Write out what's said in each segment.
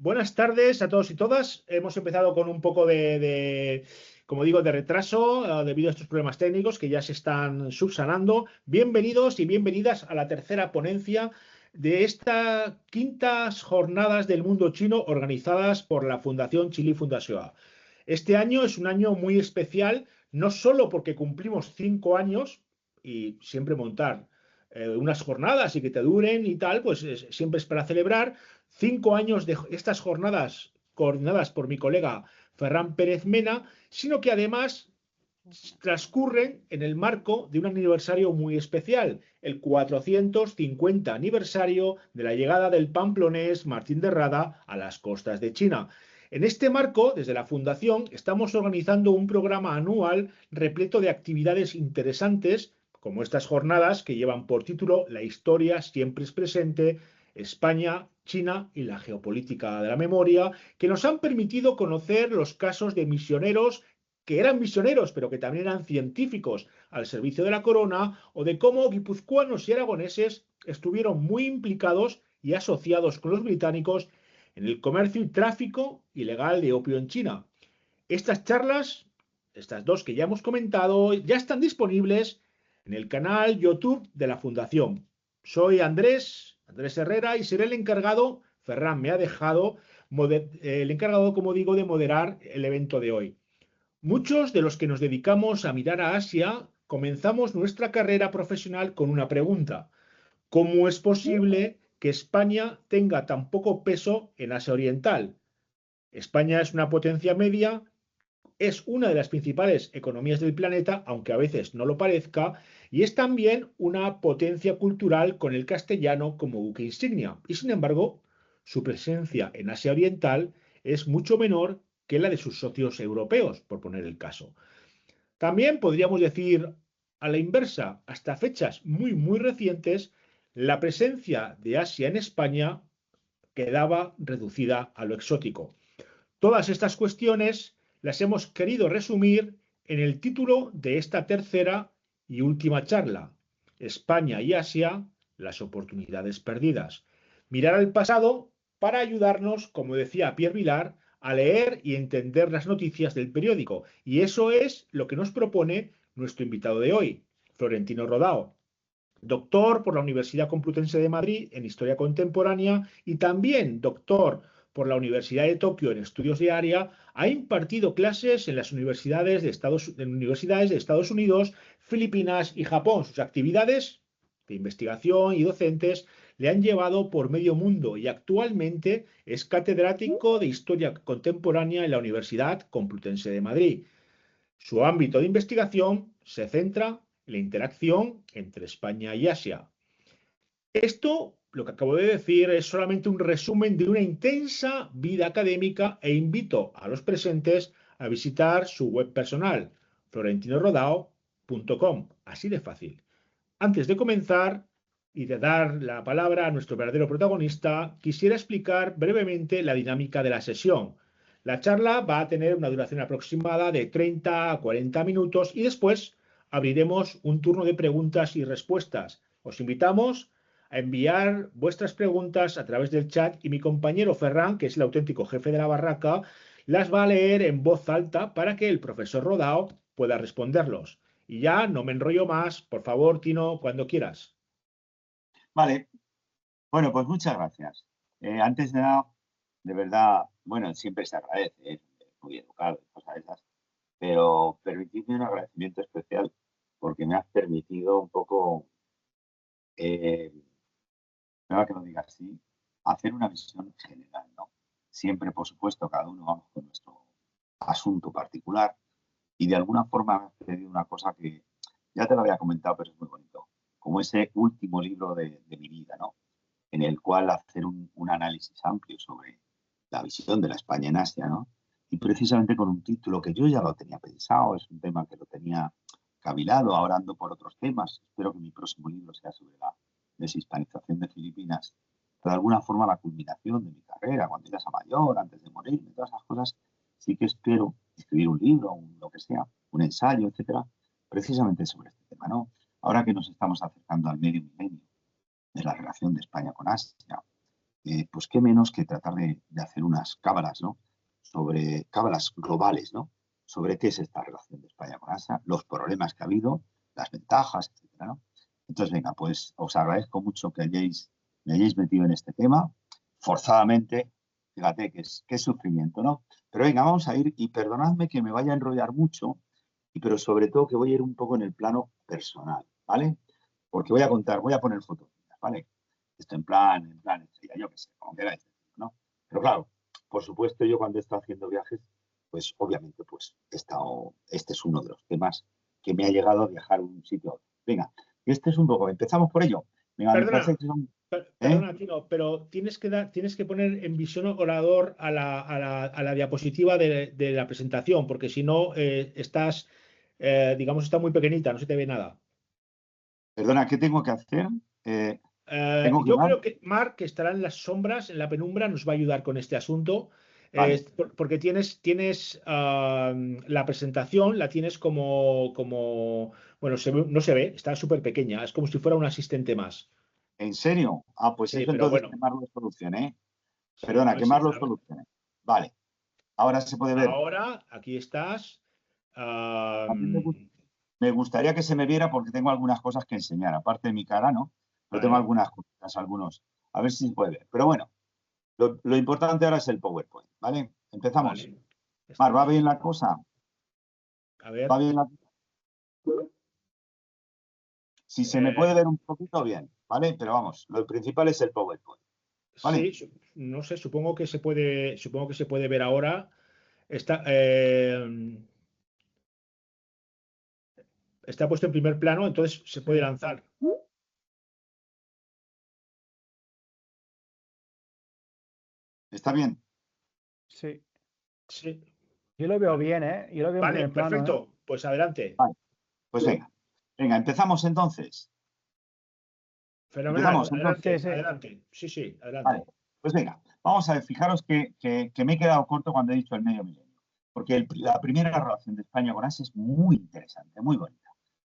Buenas tardes a todos y todas. Hemos empezado con un poco como digo, de retraso debido a estos problemas técnicos que ya se están subsanando. Bienvenidos y bienvenidas a la tercera ponencia de estas quintas jornadas del mundo chino organizadas por la Fundación Chili Fundación. Este año es un año muy especial, no solo porque cumplimos 5 años y siempre montar unas jornadas y que te duren y tal, pues siempre es para celebrar 5 años de estas jornadas coordinadas por mi colega Ferran Pérez Mena, sino que además transcurren en el marco de un aniversario muy especial, el 450 aniversario de la llegada del pamplonés Martín de Rada a las costas de China. En este marco, desde la Fundación, estamos organizando un programa anual repleto de actividades interesantes, como estas jornadas que llevan por título La historia siempre es presente, España, China y la geopolítica de la memoria, que nos han permitido conocer los casos de misioneros que eran misioneros, pero que también eran científicos al servicio de la corona, o de cómo guipuzcoanos y aragoneses estuvieron muy implicados y asociados con los británicos en el comercio y tráfico ilegal de opio en China. Estas charlas, estas dos que ya hemos comentado, ya están disponibles en el canal YouTube de la Fundación. Soy Andrés Herrera, y seré el encargado, Ferran me ha dejado, el encargado, como digo, de moderar el evento de hoy. Muchos de los que nos dedicamos a mirar a Asia comenzamos nuestra carrera profesional con una pregunta: ¿cómo es posible que España tenga tan poco peso en Asia Oriental? España es una potencia media, es una de las principales economías del planeta, aunque a veces no lo parezca, y es también una potencia cultural con el castellano como buque insignia. Y sin embargo, su presencia en Asia Oriental es mucho menor que la de sus socios europeos, por poner el caso. También podríamos decir a la inversa, hasta fechas muy recientes, la presencia de Asia en España quedaba reducida a lo exótico. Todas estas cuestiones las hemos querido resumir en el título de esta tercera y última charla: España y Asia, las oportunidades perdidas. Mirar al pasado para ayudarnos, como decía Pierre Vilar, a leer y entender las noticias del periódico. Y eso es lo que nos propone nuestro invitado de hoy, Florentino Rodao, doctor por la Universidad Complutense de Madrid en Historia Contemporánea y también doctor por la Universidad de Tokio en Estudios de Área. Ha impartido clases en las universidades de Estados Unidos, Filipinas y Japón. Sus actividades de investigación y docentes le han llevado por medio mundo y actualmente es catedrático de Historia Contemporánea en la Universidad Complutense de Madrid. Su ámbito de investigación se centra en la interacción entre España y Asia. Esto, lo que acabo de decir, es solamente un resumen de una intensa vida académica, e invito a los presentes a visitar su web personal, florentinorodao.com, así de fácil. Antes de comenzar y de dar la palabra a nuestro verdadero protagonista, quisiera explicar brevemente la dinámica de la sesión. La charla va a tener una duración aproximada de 30 a 40 minutos y después abriremos un turno de preguntas y respuestas. Os invitamos a enviar vuestras preguntas a través del chat y mi compañero Ferran, que es el auténtico jefe de la barraca, las va a leer en voz alta para que el profesor Rodao pueda responderlos. Y ya no me enrollo más. Por favor, Tino, cuando quieras. Vale, bueno, pues muchas gracias. Antes de nada, de verdad, bueno, siempre se agradece, muy educado, cosas de esas, pero permitidme un agradecimiento especial porque me has permitido un poco, eh, nada que lo diga así, hacer una visión general, ¿no? Siempre, por supuesto, cada uno vamos con nuestro asunto particular y de alguna forma me has pedido una cosa que ya te lo había comentado, pero es muy bonito, como ese último libro de mi vida, ¿no? En el cual hacer un análisis amplio sobre la visión de la España en Asia, ¿no? Y precisamente con un título que yo ya lo tenía pensado, es un tema que lo tenía cavilado, ahora ando por otros temas. Espero que mi próximo libro sea sobre la deshispanización de Filipinas, pero de alguna forma la culminación de mi carrera, cuando ya sea mayor, antes de morir, todas esas cosas. Sí que espero escribir un libro, lo que sea, un ensayo, etcétera, precisamente sobre este tema, ¿no? Ahora que nos estamos acercando al medio milenio de la relación de España con Asia, pues qué menos que tratar de hacer unas cábalas, ¿no? Sobre cábalas globales, ¿no? Sobre qué es esta relación de España con Asia, los problemas que ha habido, las ventajas, etcétera, ¿no? Entonces, venga, pues os agradezco mucho que me hayáis metido en este tema, forzadamente, fíjate que es sufrimiento, ¿no? Pero venga, vamos a ir, y perdonadme que me vaya a enrollar mucho, pero sobre todo que voy a ir un poco en el plano personal, ¿vale? Porque voy a poner fotografías, ¿vale? Esto en plan, yo qué sé, como queráis, ¿no? Pero claro, por supuesto, yo cuando he estado haciendo viajes, pues obviamente, pues este es uno de los temas que me ha llegado a viajar de un sitio a otro. Venga, este es un poco, empezamos por ello. Venga, me Perdona, parece que son, ¿eh? perdona, Tino, pero tienes que poner en visión orador a la diapositiva de la presentación, porque si no, digamos, está muy pequeñita, no se te ve nada. Perdona, ¿qué tengo que hacer? Tengo que Yo dar, creo que Mark, que estará en las sombras, en la penumbra, nos va a ayudar con este asunto, vale, porque tienes la presentación, la tienes bueno, no se ve, está súper pequeña, es como si fuera un asistente más. ¿en serio? Ah, pues Sí, eso pero entonces bueno, quemarlo solucione, ¿eh? sí, Perdona, quemarlo solucione. Vale, ahora se puede ver. ahora aquí estás. A mí me gustaría que se me viera porque tengo algunas cosas que enseñar, aparte de mi cara, ¿no? Pero tengo Vale, algunas cosas, a ver si se puede ver. Pero bueno, lo importante ahora es el PowerPoint, ¿vale? Empezamos. vale. Mar, ¿va bien la cosa? A ¿Va ver. bien la... Si se me eh, puede ver un poquito bien, ¿vale? Pero vamos, lo principal es el PowerPoint, ¿vale? sí, no sé, supongo que se puede ver ahora. Está, está puesto en primer plano, entonces se puede Sí, lanzar. ¿Está bien? sí. Sí, Yo lo veo vale. bien, ¿eh? Yo lo veo en Vale, primer plano, ¿eh? perfecto. Pues adelante. Vale, pues venga. Venga, empezamos entonces. Fenomenal. Empezamos Sí, Adelante, sí. adelante. Sí, sí, Vale, adelante. pues venga, vamos a ver, fijaros que me he quedado corto cuando he dicho el medio milenio, porque la primera relación de España con Asia es muy interesante, muy bonita.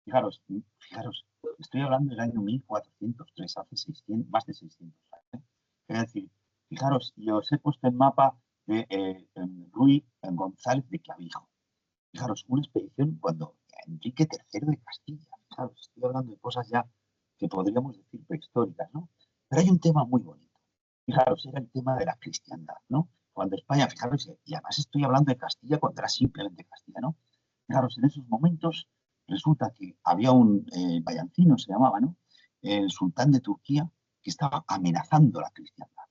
Fijaros, fijaros, estoy hablando del año 1403, hace 600, más de 600 años. ¿Eh? Es decir, fijaros, y os he puesto el mapa de Ruy González de Clavijo. Fijaros, una expedición cuando Enrique III de Castilla, fijaros, estoy hablando de cosas ya que podríamos decir prehistóricas, ¿no? Pero hay un tema muy bonito. Fijaros, era el tema de la cristiandad, ¿no? Cuando España, fijaros, y además estoy hablando de Castilla cuando era simplemente Castilla, ¿no? Fijaros, en esos momentos resulta que había un Bayancino, se llamaba, ¿no? El sultán de Turquía, que estaba amenazando la cristiandad.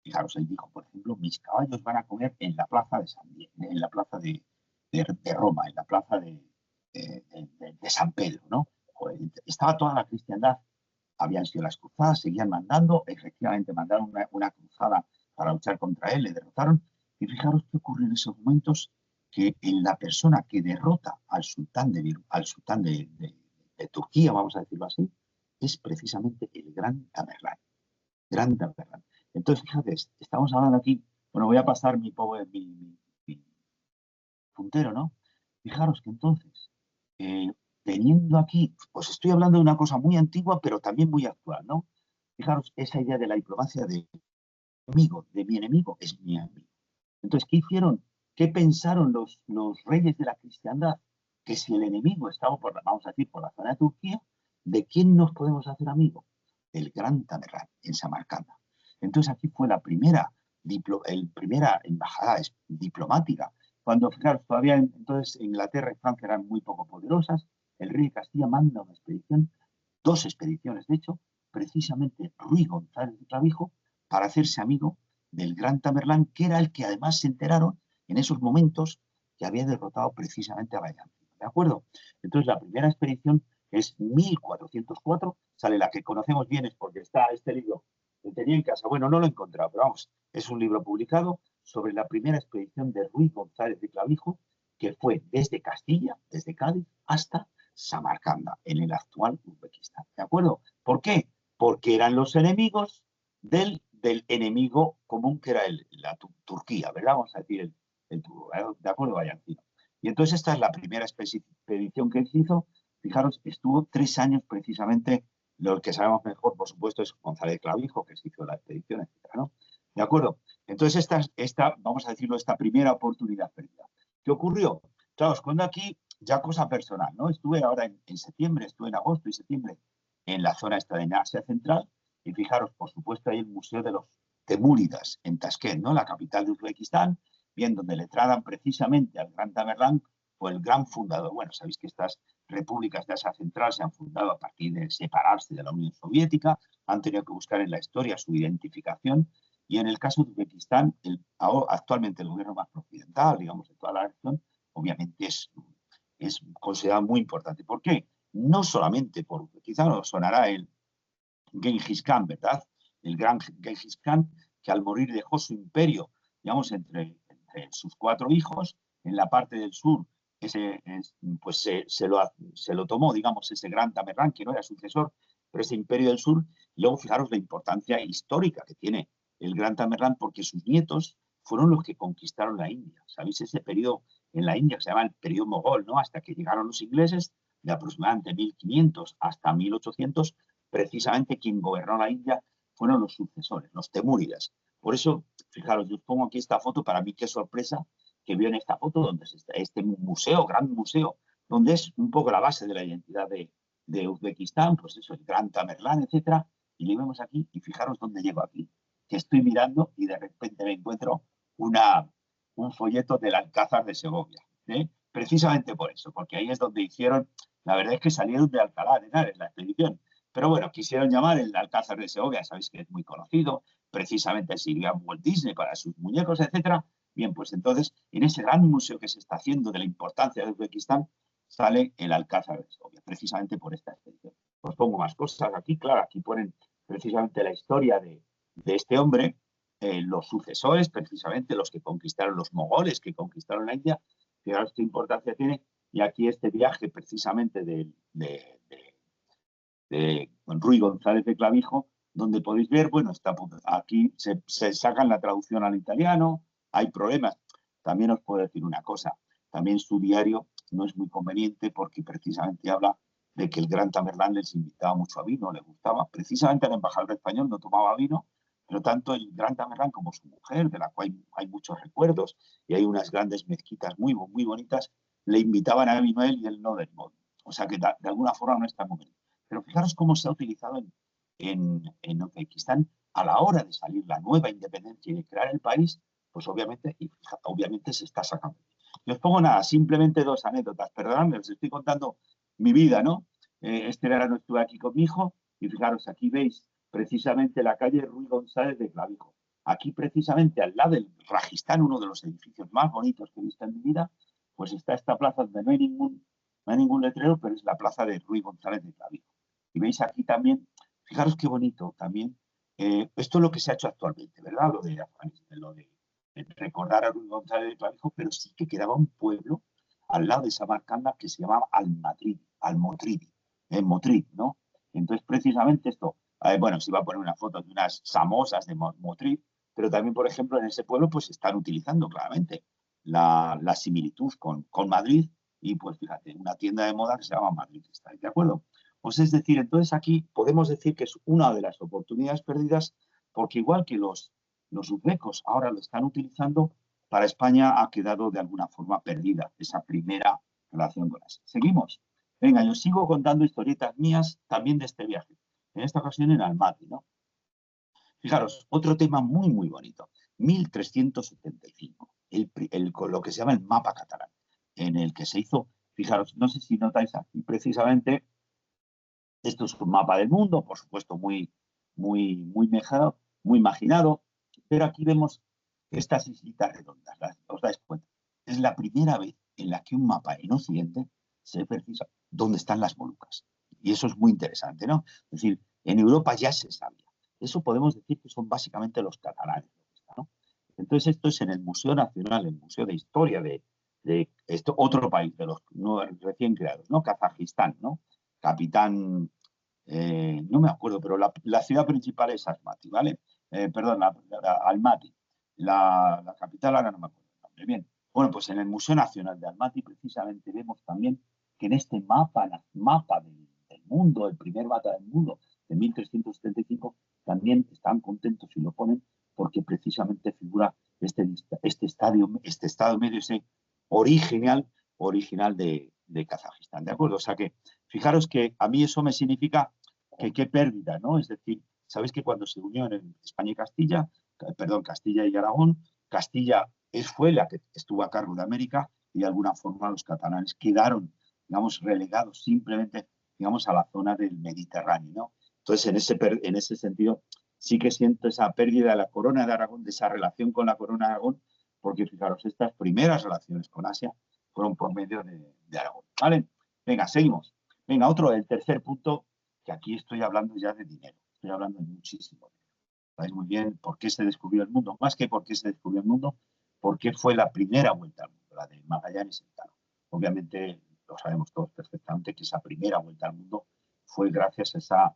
Fijaros, él dijo, por ejemplo, mis caballos van a comer en la plaza en la plaza de Roma, en la plaza de San Pedro, ¿no? Joder, estaba toda la cristiandad, habían sido las cruzadas, seguían mandando, efectivamente mandaron una cruzada para luchar contra él, le derrotaron, y fijaros qué ocurre en esos momentos, que en la persona que derrota al sultán de Turquía, vamos a decirlo así, es precisamente el gran Tamerlán. Gran Tamerlán. Entonces, fíjate, estamos hablando aquí, bueno, voy a pasar mi puntero, ¿no? Fijaros que entonces, eh, teniendo aquí, pues estoy hablando de una cosa muy antigua, pero también muy actual, ¿no? Fijaros, esa idea de la diplomacia de mi enemigo es mi amigo. Entonces, ¿qué hicieron? ¿Qué pensaron los reyes de la cristiandad? Que si el enemigo estaba, vamos a decir, por la zona de Turquía, ¿de quién nos podemos hacer amigos? Del gran Tamerlán, en Samarcanda. Entonces, aquí fue primera embajada diplomática. Cuando, fijaros, todavía entonces Inglaterra y Francia eran muy poco poderosas, el rey de Castilla manda una expedición, dos expediciones, de hecho, precisamente Ruy González de Clavijo, para hacerse amigo del gran Tamerlán, que era el que además se enteraron en esos momentos que había derrotado precisamente a Bayánzimo. ¿De acuerdo? Entonces, la primera expedición es 1404, sale la que conocemos bien, es porque está este libro que tenía en casa. Bueno, no lo he encontrado, pero vamos, es un libro publicado sobre la primera expedición de Ruy González de Clavijo, que fue desde Castilla, desde Cádiz, hasta Samarcanda, en el actual Uzbekistán. ¿De acuerdo? ¿Por qué? Porque eran los enemigos del enemigo común que era Turquía, ¿verdad? Vamos a decir, ¿de acuerdo? Vallancino. Y entonces esta es la primera expedición que se hizo. Fijaros, estuvo 3 años precisamente Lo que sabemos mejor, por supuesto, es González Clavijo, que se hizo la expedición, etcétera, ¿no? ¿De acuerdo? Entonces, vamos a decirlo, esta primera oportunidad perdida. ¿Qué ocurrió? Claro, os cuento aquí ya cosa personal, ¿no? Estuve ahora en septiembre, estuve en agosto y septiembre en la zona esta de Asia Central, y fijaros, por supuesto, hay el Museo de los Temúridas en Tashkent, ¿no? La capital de Uzbekistán, bien, donde le tradan precisamente al gran Tamerlán, fue el gran fundador. Bueno, sabéis que estas repúblicas de Asia Central se han fundado a partir de separarse de la Unión Soviética, han tenido que buscar en la historia su identificación, y en el caso de Uzbekistán, actualmente el gobierno más occidental, digamos, de toda la región, obviamente es considerado muy importante. ¿Por qué? No solamente por, quizá os sonará el Genghis Khan, ¿verdad? El gran Genghis Khan, que al morir dejó su imperio, digamos, entre sus 4 hijos. En la parte del sur, pues se lo tomó, digamos, ese gran Tamerlán, que no era sucesor, pero ese imperio del sur. Y luego, fijaros la importancia histórica que tiene el gran Tamerlán, porque sus nietos fueron los que conquistaron la India. ¿Sabéis? Ese periodo en la India que se llama el periodo mogol, ¿no? Hasta que llegaron los ingleses, de aproximadamente 1500 hasta 1800, precisamente quien gobernó la India fueron los sucesores, los temúridas. Por eso, fijaros, yo os pongo aquí esta foto, para mí qué sorpresa que veo en esta foto, donde está este museo, gran museo, donde es un poco la base de la identidad de Uzbekistán, pues eso, el gran Tamerlán, etcétera, y le vemos aquí, y fijaros dónde llego aquí, que estoy mirando y de repente me encuentro un folleto del Alcázar de Segovia, ¿eh? Precisamente por eso, porque ahí es donde hicieron, la verdad es que salieron de Alcalá de Henares, la expedición, pero bueno, quisieron llamar el Alcázar de Segovia, sabéis que es muy conocido, precisamente sirvió a Walt Disney para sus muñecos, etcétera. Bien, pues entonces, en ese gran museo que se está haciendo de la importancia de Uzbekistán, sale el Alcázar de Segovia, precisamente por esta expedición. Os pongo más cosas aquí, claro, aquí ponen precisamente la historia de este hombre, los sucesores, precisamente los que conquistaron, los mogoles que conquistaron la India, fijaros qué importancia tiene, y aquí este viaje precisamente de Ruy González de Clavijo, donde podéis ver, bueno, aquí se sacan la traducción al italiano, hay problemas. También os puedo decir una cosa, también su diario no es muy conveniente porque precisamente habla de que el gran Tamerlán les invitaba mucho a vino, le gustaba. Precisamente el embajador español no tomaba vino, pero tanto el gran Tamerlán como su mujer, de la cual hay muchos recuerdos, y hay unas grandes mezquitas muy, muy bonitas, le invitaban a vino a él y él no del modo. O sea que de alguna forma no está conveniente. Pero fijaros cómo se ha utilizado en Uzbekistán a la hora de salir la nueva independencia y de crear el país, pues obviamente se está sacando. Y os pongo nada, simplemente 2 anécdotas. Perdonadme, os estoy contando mi vida, ¿no? Este verano estuve aquí con mi hijo y fijaros, aquí veis precisamente la calle Ruy González de Clavijo. Aquí precisamente al lado del Rajistán, uno de los edificios más bonitos que he visto en mi vida, pues está esta plaza donde no hay ningún letrero, pero es la plaza de Ruy González de Clavijo. Y veis aquí también, fijaros qué bonito también, esto es lo que se ha hecho actualmente, ¿verdad? Lo de Afganistán, lo de recordar a Ruy González de Clavijo, pero sí que quedaba un pueblo al lado de Samarcanda que se llamaba Al-Motridi, Motrid, ¿no? Entonces, precisamente esto, bueno, se iba a poner una foto de unas samosas de Motrid, pero también, por ejemplo, en ese pueblo pues están utilizando claramente la similitud con Madrid, y pues fíjate, una tienda de moda que se llama Madrid, ¿estáis de acuerdo? Pues es decir, entonces aquí podemos decir que es una de las oportunidades perdidas, porque igual que los uzbecos ahora lo están utilizando, para España ha quedado de alguna forma perdida esa primera relación con Asia. Seguimos. Venga, yo sigo contando historietas mías también de este viaje. En esta ocasión en Almaty, ¿no? Fijaros, otro tema muy, muy bonito. 1375, lo que se llama el mapa catalán, en el que se hizo, fijaros, no sé si notáis aquí precisamente, esto es un mapa del mundo, por supuesto, muy, muy, muy imaginado, pero aquí vemos estas islitas redondas, os dais cuenta. Es la primera vez en la que un mapa en Occidente se precisa dónde están las Molucas. Y eso es muy interesante, ¿no? Es decir, en Europa ya se sabía. Eso podemos decir que son básicamente los catalanes, ¿no? Entonces, esto es en el Museo Nacional, el Museo de Historia de esto, otro país de los recién creados, ¿no? Kazajistán, ¿no? Capitán, no me acuerdo, pero la ciudad principal es Almaty, ¿vale? Perdón, Almaty. La capital ahora no me acuerdo el nombre. Bien, bueno, pues en el Museo Nacional de Almaty precisamente vemos también que en este mapa del mundo, el primer mapa del mundo, de 1375, también están contentos y lo ponen porque precisamente figura este estado medio, ese original de Kazajistán, ¿de acuerdo? O sea que, fijaros que a mí eso me significa que qué pérdida, ¿no? Es decir, sabéis que cuando se unió en España y Castilla, perdón, Castilla y Aragón, Castilla fue la que estuvo a cargo de América y de alguna forma los catalanes quedaron, digamos, relegados simplemente, digamos, a la zona del Mediterráneo, ¿no? Entonces, en ese sentido, sí que siento esa pérdida de la corona de Aragón, de esa relación con la corona de Aragón, porque fijaros, estas primeras relaciones con Asia fueron por medio de Aragón, ¿vale? Venga, seguimos. Venga, el tercer punto, que aquí estoy hablando ya de dinero, estoy hablando de muchísimo dinero. Sabéis muy bien por qué se descubrió el mundo, más que por qué se descubrió el mundo, porque fue la primera vuelta al mundo, la de Magallanes Elcano. Obviamente, lo sabemos todos perfectamente que esa primera vuelta al mundo fue gracias a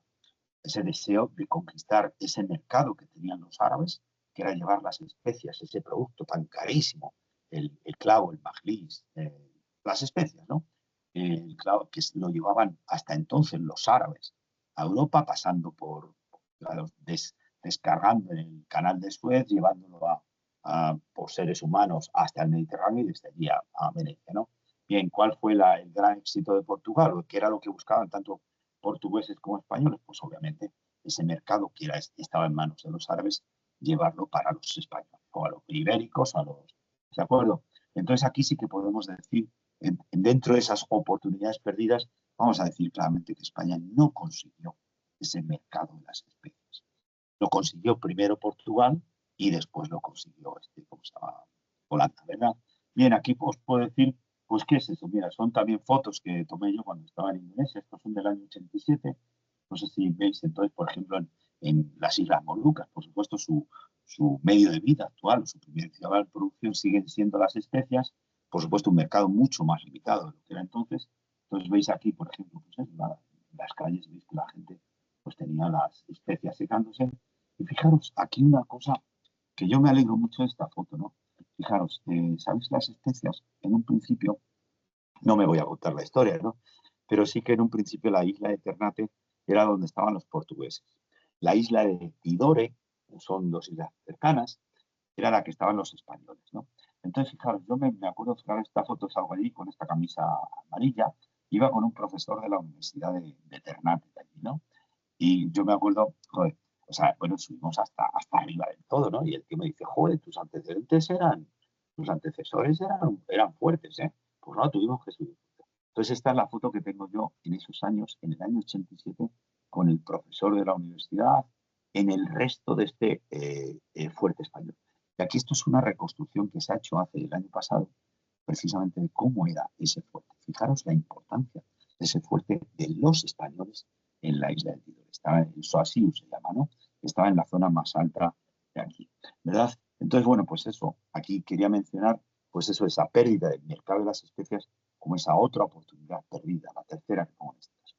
ese deseo de conquistar ese mercado que tenían los árabes, que era llevar las especias, ese producto tan carísimo, el clavo, el majlis, las especias, ¿no? El clavo que lo llevaban hasta entonces los árabes a Europa, pasando descargando en el canal de Suez, llevándolo por seres humanos hasta el Mediterráneo y desde allí a Venecia, ¿no? Bien, ¿cuál fue el gran éxito de Portugal? ¿Qué era lo que buscaban tanto portugueses como españoles? Pues obviamente ese mercado que estaba en manos de los árabes, llevarlo para los españoles, o a los ibéricos, ¿de acuerdo? Entonces aquí sí que podemos decir, dentro de esas oportunidades perdidas, vamos a decir claramente que España no consiguió ese mercado de las especies. Lo consiguió primero Portugal y después lo consiguió ¿cómo se llama? Holanda, ¿verdad? Bien, aquí os puedo decir, pues, ¿qué es eso? Mira, son también fotos que tomé yo cuando estaba en Indonesia, estos son del año 87, no sé si veis, entonces, por ejemplo, en las Islas Molucas, por supuesto, su medio de vida actual, su principal producción siguen siendo las especias, por supuesto, un mercado mucho más limitado de lo que era entonces. Entonces, veis aquí, por ejemplo, pues, en las calles, veis que la gente pues tenía las especias secándose. Y fijaros, aquí una cosa que yo me alegro mucho de esta foto, ¿no? Fijaros, ¿sabéis las especias? En un principio, no me voy a contar la historia, ¿no? Pero sí que en un principio la isla de Ternate era donde estaban los portugueses. La isla de Tidore, son dos islas cercanas, era la que estaban los españoles, ¿no? Entonces, fijaros, yo me acuerdo, fijaros, esta foto salgo allí con esta camisa amarilla, iba con un profesor de la Universidad de Ternate, de allí, ¿no? Y yo me acuerdo, joder, o sea, bueno, subimos hasta arriba del todo, ¿no? Y el tío me dice, joder, tus antecesores eran fuertes, ¿eh? Pues no, tuvimos que subir. Entonces esta es la foto que tengo yo en esos años, en el año 87, con el profesor de la universidad, en el resto de este fuerte español. Y aquí esto es una reconstrucción que se ha hecho hace el año pasado, precisamente de cómo era ese fuerte. Fijaros la importancia de ese fuerte de los españoles en la isla de Tidore. Estaba en Soaciu, se llama, ¿no? Estaba en la zona más alta de aquí, ¿verdad? Entonces, bueno, pues eso, aquí quería mencionar, pues eso, esa pérdida del mercado de las especias como esa otra oportunidad perdida, la tercera que pongo en este caso.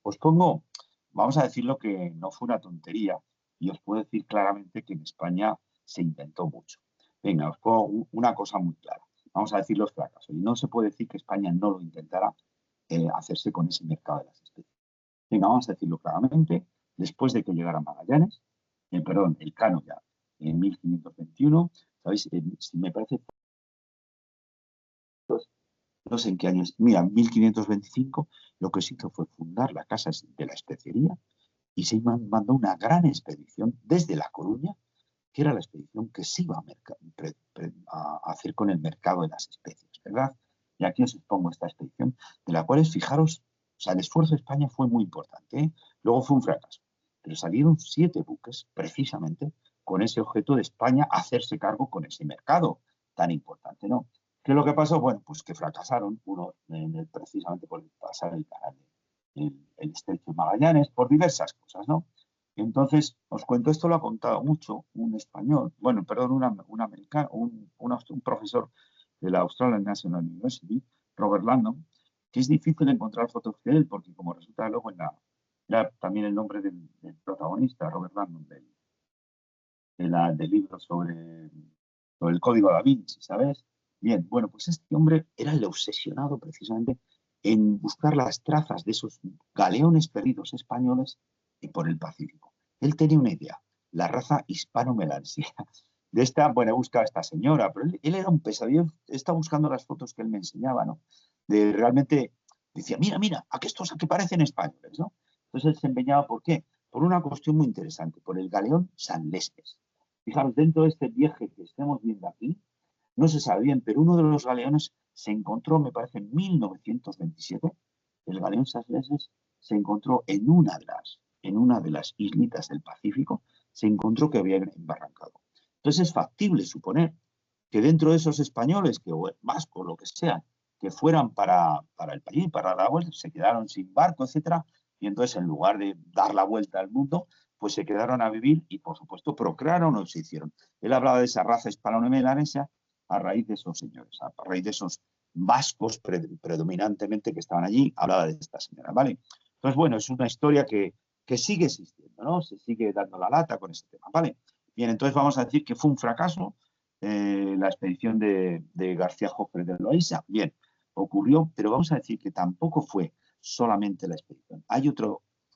Os pongo, vamos a decirlo que no fue una tontería, y os puedo decir claramente que en España se intentó mucho. Venga, os pongo una cosa muy clara. Vamos a decir los fracasos. Y no se puede decir que España no lo intentara hacerse con ese mercado de las especies. Venga, vamos a decirlo claramente. Después de que llegara Magallanes, el Cano ya, en 1521, ¿sabéis? Si me parece, no sé en qué años, mira, 1525, lo que se hizo fue fundar la Casa de la Especería y se mandó una gran expedición desde La Coruña, que era la expedición que se iba a hacer con el mercado de las especies, ¿verdad? Y aquí os expongo esta expedición, de la cual, fijaros, o sea, el esfuerzo de España fue muy importante, ¿eh? Luego fue un fracaso, pero salieron 7 buques, precisamente, con ese objeto de España hacerse cargo con ese mercado tan importante, ¿no? ¿Qué es lo que pasó? Bueno, pues que fracasaron, uno precisamente por pasar el canal, el estrecho de Magallanes, por diversas cosas, ¿no? Entonces, os cuento, esto lo ha contado mucho un español, bueno, perdón, un americano, un profesor de la Australian National University, Robert Landon, que es difícil encontrar fotos de él, porque como resulta luego era también el nombre del protagonista, Robert Landon, del libro sobre el Código Da Vinci, ¿sabes? Bien, bueno, pues este hombre era el obsesionado precisamente en buscar las trazas de esos galeones perdidos españoles y por el Pacífico. Él tenía una idea, la raza hispano-melanesia. De esta, bueno, he buscado a esta señora, pero él era un pesadillo. Estaba buscando las fotos que él me enseñaba, ¿no? De realmente, decía, mira, mira, ¿a qué estos a qué parecen españoles, no? Entonces él se empeñaba, ¿por qué? Por una cuestión muy interesante, por el galeón San Lesmes. Fijaros, dentro de este viaje que estamos viendo aquí, no se sabe bien, pero uno de los galeones se encontró, me parece, en 1927, el galeón San Lesmes se encontró en una de las islitas del Pacífico, se encontró que había embarrancado. Entonces es factible suponer que dentro de esos españoles, que, o vascos, lo que sea, que fueran para el país, para la vuelta, se quedaron sin barco, etcétera, y entonces en lugar de dar la vuelta al mundo, pues se quedaron a vivir y, por supuesto, procrearon o se hicieron. Él hablaba de esa raza hispano-melanesia a raíz de esos señores, a raíz de esos vascos predominantemente que estaban allí, hablaba de esta señora, ¿vale? Entonces, bueno, es una historia que sigue existiendo, ¿no? Se sigue dando la lata con ese tema, ¿vale? Bien, entonces vamos a decir que fue un fracaso la expedición de García Jofre de Loaiza. Bien, ocurrió, pero vamos a decir que tampoco fue solamente la expedición.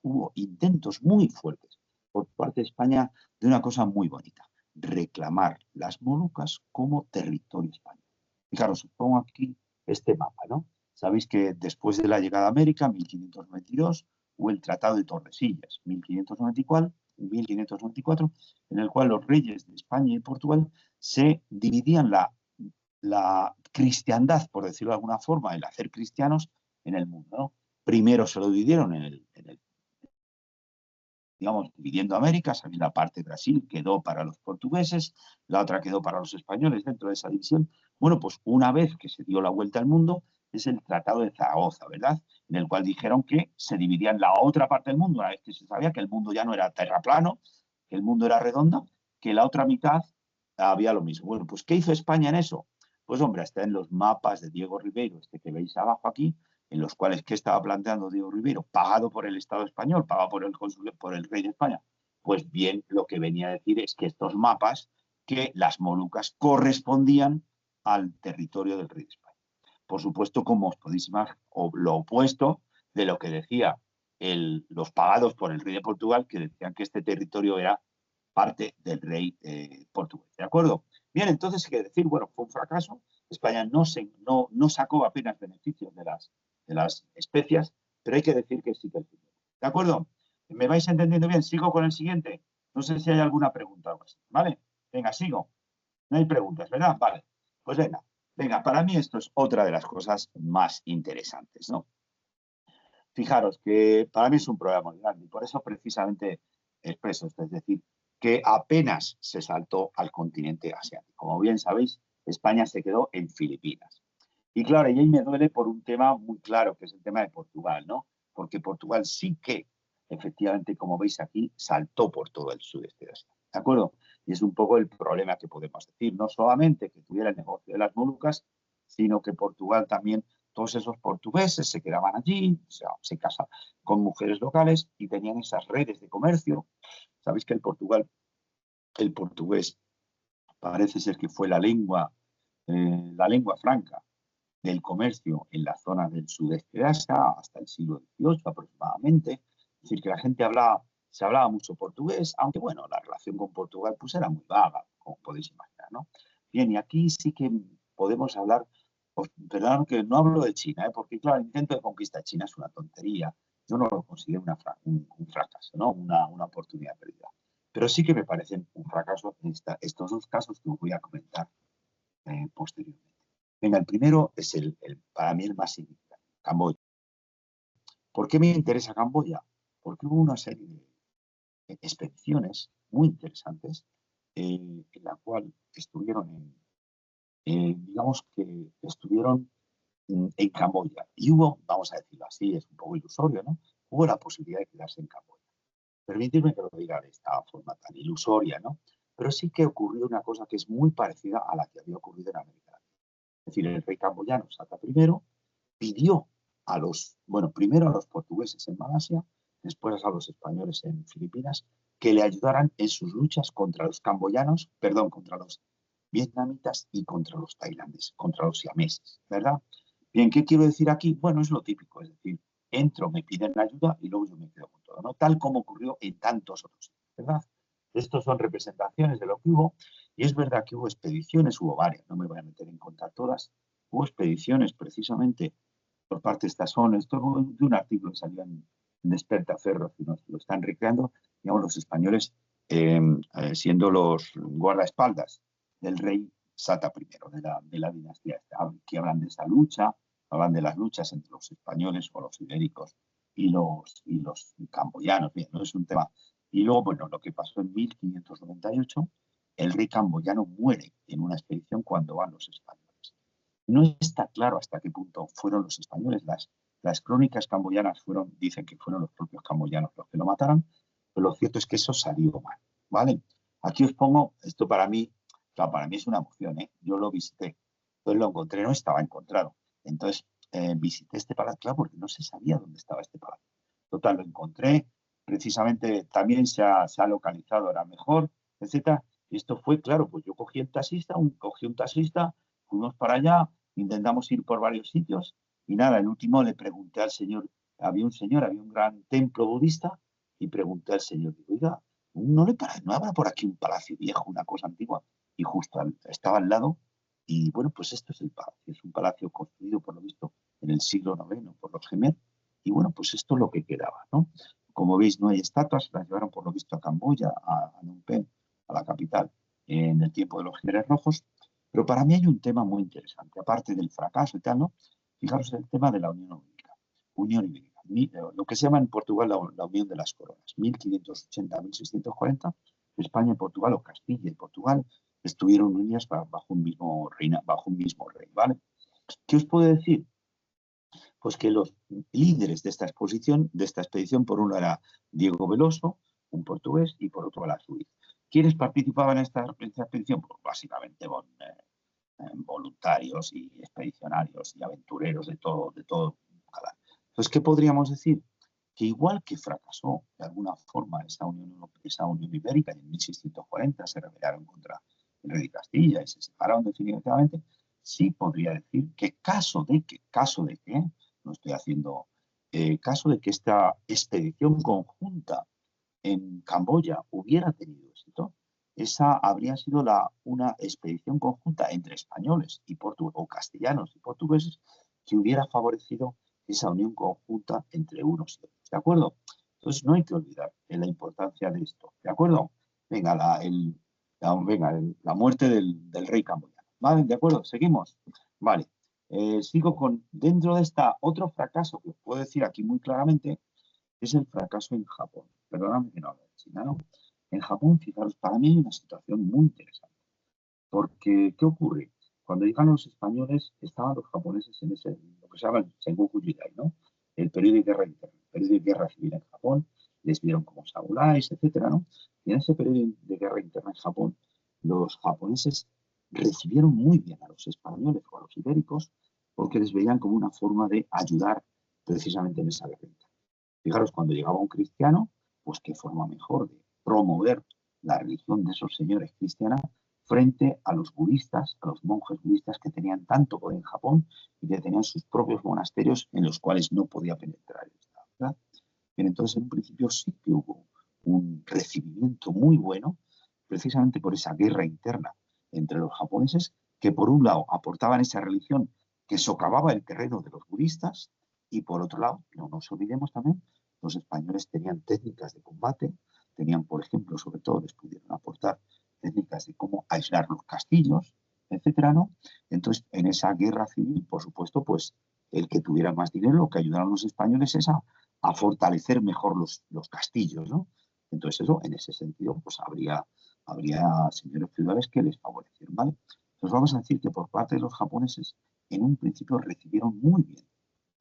Hubo intentos muy fuertes por parte de España de una cosa muy bonita, reclamar las Molucas como territorio español. Fijaros, os pongo aquí este mapa, ¿no? Sabéis que después de la llegada a América, 1592, hubo el Tratado de Tordesillas, 1594, en el cual los reyes de España y Portugal se dividían la cristiandad, por decirlo de alguna forma, el hacer cristianos en el mundo, ¿no? Primero se lo dividieron digamos, dividiendo América, también la parte de Brasil quedó para los portugueses, la otra quedó para los españoles dentro de esa división. Bueno, pues una vez que se dio la vuelta al mundo, es el Tratado de Zaragoza, ¿verdad? En el cual dijeron que se dividía en la otra parte del mundo, una vez que se sabía que el mundo ya no era terraplano, que el mundo era redondo, que la otra mitad había lo mismo. Bueno, pues ¿qué hizo España en eso? Pues hombre, está en los mapas de Diego Ribeiro, este que veis abajo aquí, en los cuales, ¿qué estaba planteando Diego Ribeiro? Pagado por el Estado español, pagado por el rey de España. Pues bien, lo que venía a decir es que estos mapas, que las Molucas correspondían al territorio del rey de España. Por supuesto, como os podéis imaginar, lo opuesto de lo que decía los pagados por el rey de Portugal, que decían que este territorio era parte del rey portugués. ¿De acuerdo? Bien, entonces hay que decir, bueno, fue un fracaso. España no sacó apenas beneficios de las especias, pero hay que decir que sí que el primero. ¿De acuerdo? ¿Me vais entendiendo bien? ¿Sigo con el siguiente? No sé si hay alguna pregunta o algo así. ¿Vale? Venga, sigo. No hay preguntas, ¿verdad? Vale. Pues venga, para mí esto es otra de las cosas más interesantes, ¿no? Fijaros que para mí es un problema muy grande y por eso precisamente expreso esto, es decir, que apenas se saltó al continente asiático. Como bien sabéis, España se quedó en Filipinas. Y claro, y ahí me duele por un tema muy claro, que es el tema de Portugal, ¿no? Porque Portugal sí que, efectivamente, como veis aquí, saltó por todo el sudeste de Asia. ¿De acuerdo? Y es un poco el problema que podemos decir. No solamente que tuviera el negocio de las Molucas, sino que Portugal también, todos esos portugueses se quedaban allí, o sea, se casaban con mujeres locales y tenían esas redes de comercio. Sabéis que el portugués parece ser que fue la lengua franca del comercio en la zona del sudeste de Asia hasta el siglo XVIII aproximadamente. Es decir, que la gente se hablaba mucho portugués, aunque bueno, la relación con Portugal pues era muy vaga, como podéis imaginar, ¿no? Bien, y aquí sí que podemos hablar, pues, perdón que no hablo de China, porque claro, el intento de conquista de China es una tontería. Yo no lo considero un fracaso, ¿no? Una oportunidad perdida. Pero sí que me parecen un fracaso estos dos casos que os voy a comentar posteriormente. Venga, el primero es para mí el más significativo, Camboya. ¿Por qué me interesa Camboya? Porque hubo una serie de expediciones muy interesantes en la cual digamos que estuvieron en Camboya. Y hubo, vamos a decirlo así, es un poco ilusorio, ¿no? Hubo la posibilidad de quedarse en Camboya. Permitidme que lo diga de esta forma tan ilusoria, ¿no? Pero sí que ocurrió una cosa que es muy parecida a la que había ocurrido en América Latina. Es decir, el rey camboyano, Sata I, pidió primero a los portugueses en Malasia, después a los españoles en Filipinas, que le ayudaran en sus luchas contra los camboyanos, contra los vietnamitas y contra los tailandeses, contra los siameses, ¿verdad? Bien, ¿qué quiero decir aquí? Bueno, es lo típico, es decir, entro, me piden ayuda y luego yo me quedo con todo, ¿no? Tal como ocurrió en tantos otros, ¿verdad? Estos son representaciones de lo que hubo, y es verdad que hubo expediciones, hubo varias, no me voy a meter en contar todas, hubo expediciones precisamente por parte, estas son, esto es de un artículo que salió en Despertaferro, que nos lo están recreando, digamos, los españoles siendo los guardaespaldas del rey Sata I, de la dinastía, que hablan de esa lucha, hablan de las luchas entre los españoles o los ibéricos y los camboyanos, bien, no es un tema. Y luego, bueno, lo que pasó en 1598, el rey camboyano muere en una expedición cuando van los españoles. No está claro hasta qué punto fueron los españoles. Las crónicas camboyanas dicen que fueron los propios camboyanos los que lo mataron, pero lo cierto es que eso salió mal, ¿vale? Aquí os pongo, esto para mí, claro, para mí es una emoción, ¿eh? Yo lo visité, entonces lo encontré, no estaba encontrado. Entonces visité este palacio, claro, porque no se sabía dónde estaba este palacio. Total, lo encontré, precisamente también se ha localizado ahora mejor, etcétera. Y esto fue, claro, pues yo cogí un taxista, fuimos para allá, intentamos ir por varios sitios y nada, el último le pregunté al señor, había un gran templo budista y pregunté al señor, digo, oiga, ¿no habrá por aquí un palacio viejo, una cosa antigua? Y justo estaba al lado y bueno, pues esto es el palacio, es un palacio construido por lo visto en el siglo IX por los Khmer y bueno, pues esto es lo que quedaba, ¿no? Como veis, no hay estatuas, las llevaron por lo visto a Camboya, a Phnom Penh, a la capital, en el tiempo de los Khmeres rojos. Pero para mí hay un tema muy interesante, aparte del fracaso y tal, ¿no? Fijaros el tema de la Unión Ibérica. Unión Ibérica, lo que se llama en Portugal la Unión de las Coronas, 1580-1640, España, Portugal o Castilla y Portugal estuvieron unidas bajo un mismo rey, ¿vale? ¿Qué os puedo decir? Pues que los líderes de esta expedición, por uno era Diego Veloso, un portugués, y por otro era Suiz. ¿Quiénes participaban en esta expedición? Pues básicamente voluntarios y expedicionarios y aventureros de todo. Entonces, ¿qué podríamos decir? Que igual que fracasó de alguna forma esa Unión Ibérica y en 1640 se rebelaron contra el rey de Castilla y se separaron definitivamente, sí podría decir que caso de que, no estoy haciendo, caso de que esta expedición conjunta en Camboya hubiera tenido éxito, esa habría sido una expedición conjunta entre españoles o castellanos y portugueses que hubiera favorecido esa unión conjunta entre unos y otros, ¿de acuerdo? Entonces no hay que olvidar la importancia de esto, ¿de acuerdo? Venga, la muerte del rey camboyano, ¿vale? ¿De acuerdo? ¿Seguimos? Vale. Sigo dentro de otro fracaso que os puedo decir aquí muy claramente, es el fracaso en Japón. Perdóname que no hable de China, ¿no? En Japón, fijaros, para mí hay una situación muy interesante. Porque, ¿qué ocurre? Cuando llegan los españoles, estaban los japoneses en lo que se llama el Sengoku Jidai, ¿no? El periodo de guerra interna, el periodo de guerra civil en Japón, les vieron como samuráis, etcétera, ¿no? Y en ese periodo de guerra interna en Japón, los japoneses recibieron muy bien a los españoles o a los ibéricos porque les veían como una forma de ayudar precisamente en esa guerra interna. Fijaros, cuando llegaba un cristiano, pues qué forma mejor de promover la religión de esos señores cristianos frente a los budistas, a los monjes budistas que tenían tanto poder en Japón y que tenían sus propios monasterios en los cuales no podía penetrar el Estado, ¿verdad? Bien, entonces, en un principio sí que hubo un recibimiento muy bueno, precisamente por esa guerra interna entre los japoneses, que por un lado aportaban esa religión que socavaba el terreno de los budistas, y por otro lado, no nos olvidemos también, los españoles tenían técnicas de combate, tenían, por ejemplo, sobre todo les pudieron aportar técnicas de cómo aislar los castillos, etcétera, ¿no? Entonces, en esa guerra civil, por supuesto, pues el que tuviera más dinero, lo que ayudaron los españoles es a fortalecer mejor los castillos, ¿no? Entonces, eso, en ese sentido, pues habría señores feudales que les favorecieron, ¿vale? Entonces, vamos a decir que por parte de los japoneses, en un principio recibieron muy bien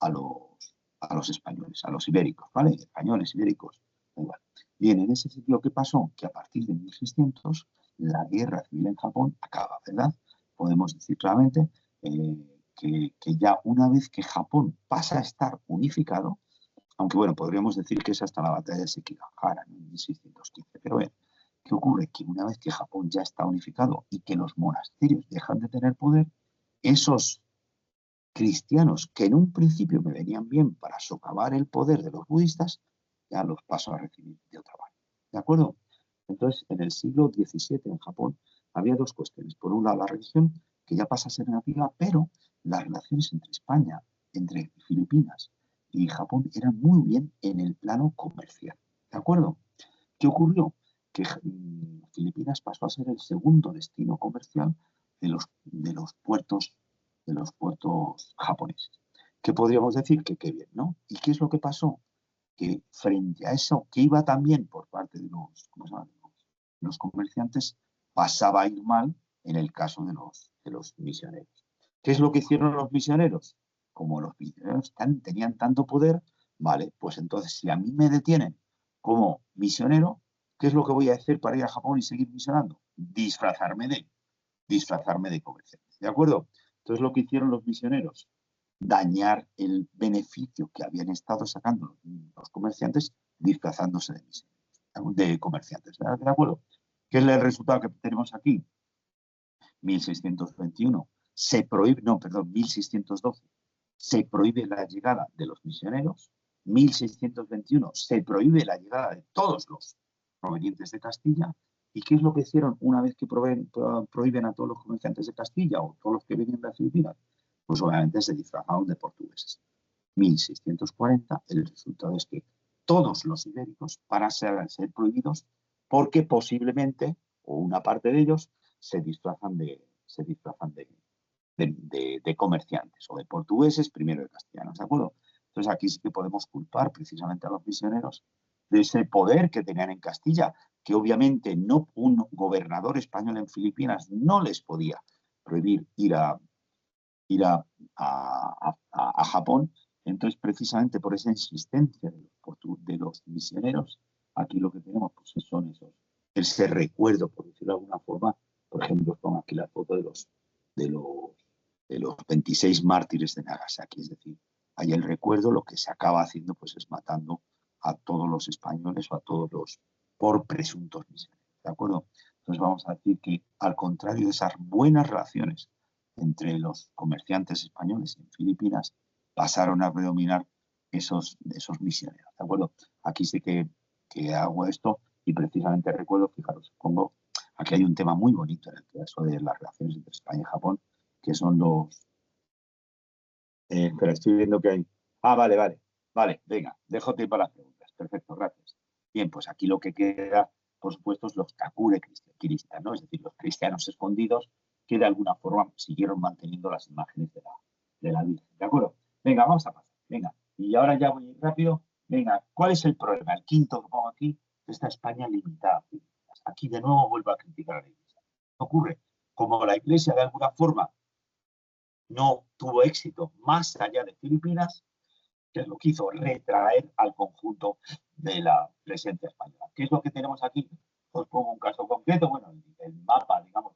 a los españoles, a los ibéricos, ¿vale? Españoles, ibéricos, da igual. Bien, en ese sentido, ¿qué pasó? Que a partir de 1600 la guerra civil en Japón acaba, ¿verdad? Podemos decir claramente que ya una vez que Japón pasa a estar unificado, aunque bueno, podríamos decir que es hasta la batalla de Sekigahara en 1615, pero bueno, ¿qué ocurre? Que una vez que Japón ya está unificado y que los monasterios dejan de tener poder, esos cristianos que en un principio me venían bien para socavar el poder de los budistas, ya los paso a recibir de otra manera. ¿De acuerdo? Entonces, en el siglo XVII en Japón había dos cuestiones. Por un lado, la religión, que ya pasa a ser nativa, pero las relaciones entre España, entre Filipinas y Japón eran muy bien en el plano comercial. ¿De acuerdo? ¿Qué ocurrió? Que Filipinas pasó a ser el segundo destino comercial de los puertos japoneses. ¿Qué podríamos decir? Que qué bien, ¿no? ¿Y qué es lo que pasó? Que frente a eso, que iba también por parte de los comerciantes, pasaba a ir mal en el caso de los misioneros. ¿Qué es lo que hicieron los misioneros? Como los misioneros tenían tanto poder, vale, pues entonces si a mí me detienen como misionero, ¿qué es lo que voy a hacer para ir a Japón y seguir misionando? Disfrazarme de comerciantes. ¿De acuerdo? Entonces lo que hicieron los misioneros, dañar el beneficio que habían estado sacando los comerciantes disfrazándose de comerciantes. ¿De acuerdo? ¿Qué es el resultado que tenemos aquí? 1621 se prohíbe, no, perdón, 1612 se prohíbe la llegada de los misioneros. 1621 se prohíbe la llegada de todos los provenientes de Castilla. ¿Y qué es lo que hicieron una vez que prohíben a todos los comerciantes de Castilla o todos los que venían de las Filipinas? Pues obviamente se disfrazaron de portugueses. 1640, el resultado es que todos los ibéricos van a ser prohibidos porque posiblemente, o una parte de ellos, se disfrazan de comerciantes o de portugueses, primero de castellanos, ¿de acuerdo? Entonces aquí sí que podemos culpar precisamente a los misioneros de ese poder que tenían en Castilla, que obviamente no un gobernador español en Filipinas no les podía prohibir ir a Japón. Entonces, precisamente por esa insistencia de los misioneros, aquí lo que tenemos pues, son ese recuerdo, por decirlo de alguna forma. Por ejemplo, pongo aquí la foto de los 26 mártires de Nagasaki. Es decir, hay el recuerdo, lo que se acaba haciendo pues es matando a todos los españoles o a todos los por presuntos misioneros. ¿De acuerdo? Entonces vamos a decir que al contrario de esas buenas relaciones entre los comerciantes españoles en Filipinas, pasaron a predominar esos misioneros. ¿De acuerdo? Aquí sí que hago esto y precisamente recuerdo, fijaros, pongo, aquí hay un tema muy bonito en el caso de las relaciones entre España y Japón, que son los... espera, estoy viendo que hay... Vale, venga, dejo tiempo para las preguntas. Perfecto, gracias. Bien, pues aquí lo que queda, por supuesto, es los kakure cristianos, ¿no? Es decir, los cristianos escondidos que de alguna forma siguieron manteniendo las imágenes de la Virgen. ¿De acuerdo? Venga, vamos a pasar. Venga, y ahora ya voy rápido. Venga, ¿cuál es el problema? El quinto que pongo aquí, esta España limitada. Aquí de nuevo vuelvo a criticar a la Iglesia. ¿Qué ocurre? Como la Iglesia de alguna forma no tuvo éxito más allá de Filipinas, que es lo que hizo retraer al conjunto de la presencia española. ¿Qué es lo que tenemos aquí? Os pongo un caso concreto, bueno, el mapa, digamos,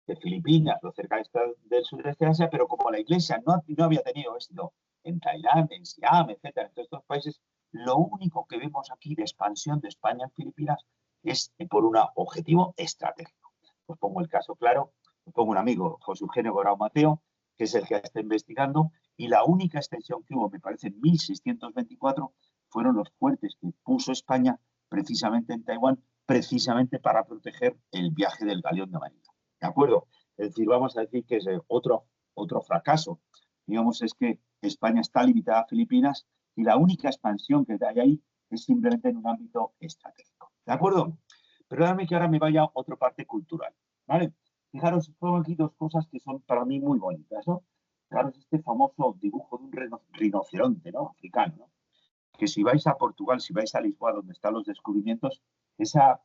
de Filipinas, lo cerca del sureste de Asia, pero como la Iglesia no había tenido éxito en Tailandia, en Siam, etcétera, en todos estos países, lo único que vemos aquí de expansión de España en Filipinas es por un objetivo estratégico. Os pongo el caso claro, os pongo un amigo, José Eugenio Gorao Mateo, que es el que está investigando, y la única extensión que hubo, me parece, en 1624, fueron los fuertes que puso España precisamente en Taiwán, precisamente para proteger el viaje del galeón de Manila. ¿De acuerdo? Es decir, vamos a decir que es otro fracaso. Digamos, es que España está limitada a Filipinas y la única expansión que hay ahí es simplemente en un ámbito estratégico. ¿De acuerdo? Pero dame que ahora me vaya a otra parte cultural. ¿Vale? Fijaros, pongo aquí dos cosas que son para mí muy bonitas, ¿no? Fijaros este famoso dibujo de un rinoceronte, ¿no? Africano, ¿no? Que si vais a Portugal, si vais a Lisboa, donde están los descubrimientos, esa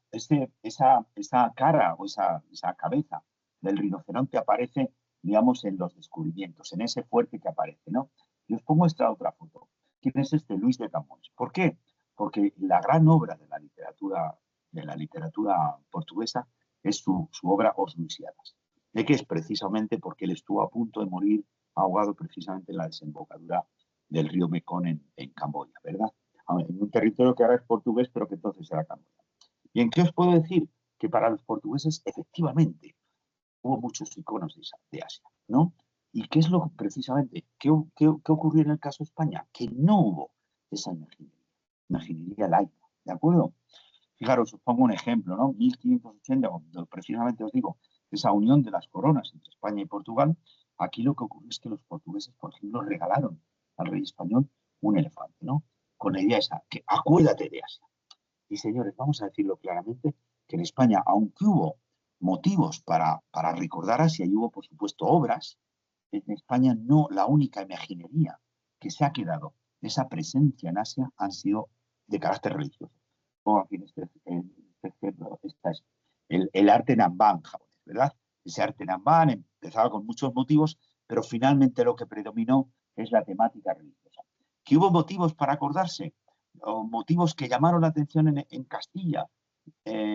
cara o esa cabeza del rinoceronte aparece, digamos, en los descubrimientos, en ese fuerte que aparece, ¿no? Y os pongo esta otra foto. ¿Quién es este Luis de Camões? ¿Por qué? Porque la gran obra de la literatura portuguesa es su obra Os Lusíadas, de que es precisamente porque él estuvo a punto de morir ahogado precisamente en la desembocadura del río Mekong en Camboya, ¿verdad? En un territorio que ahora es portugués, pero que entonces era Camboya. ¿Y en qué os puedo decir? Que para los portugueses, efectivamente, hubo muchos iconos de Asia, ¿no? ¿Y qué es lo precisamente? ¿Qué ocurrió en el caso de España? Que no hubo esa imaginería laica, ¿de acuerdo? Fijaros, os pongo un ejemplo, ¿no? 1580, precisamente os digo, esa unión de las coronas entre España y Portugal. Aquí lo que ocurre es que los portugueses, por ejemplo, regalaron al rey español un elefante, ¿no? Con la idea esa, que acuérdate de Asia. Y señores, vamos a decirlo claramente, que en España, aunque hubo motivos para recordar Asia y hubo, por supuesto, obras, en España no, la única imaginería que se ha quedado de esa presencia en Asia han sido de carácter religioso. Como aquí en este ejemplo, el arte Nanban japonés, ¿verdad? Ese arte Nanban empezaba con muchos motivos, pero finalmente lo que predominó es la temática religiosa. ¿Que hubo motivos para acordarse? O motivos que llamaron la atención en Castilla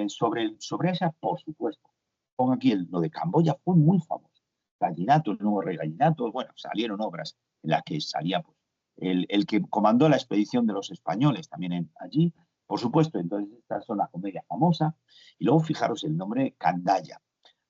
sobre esa, por supuesto. Pongo aquí lo de Camboya, fue muy famoso. Gallinato, el nuevo rey Gallinato, bueno, salieron obras en las que salía pues, el que comandó la expedición de los españoles también allí, por supuesto. Entonces, estas son las comedias famosas. Y luego, fijaros el nombre Candaya.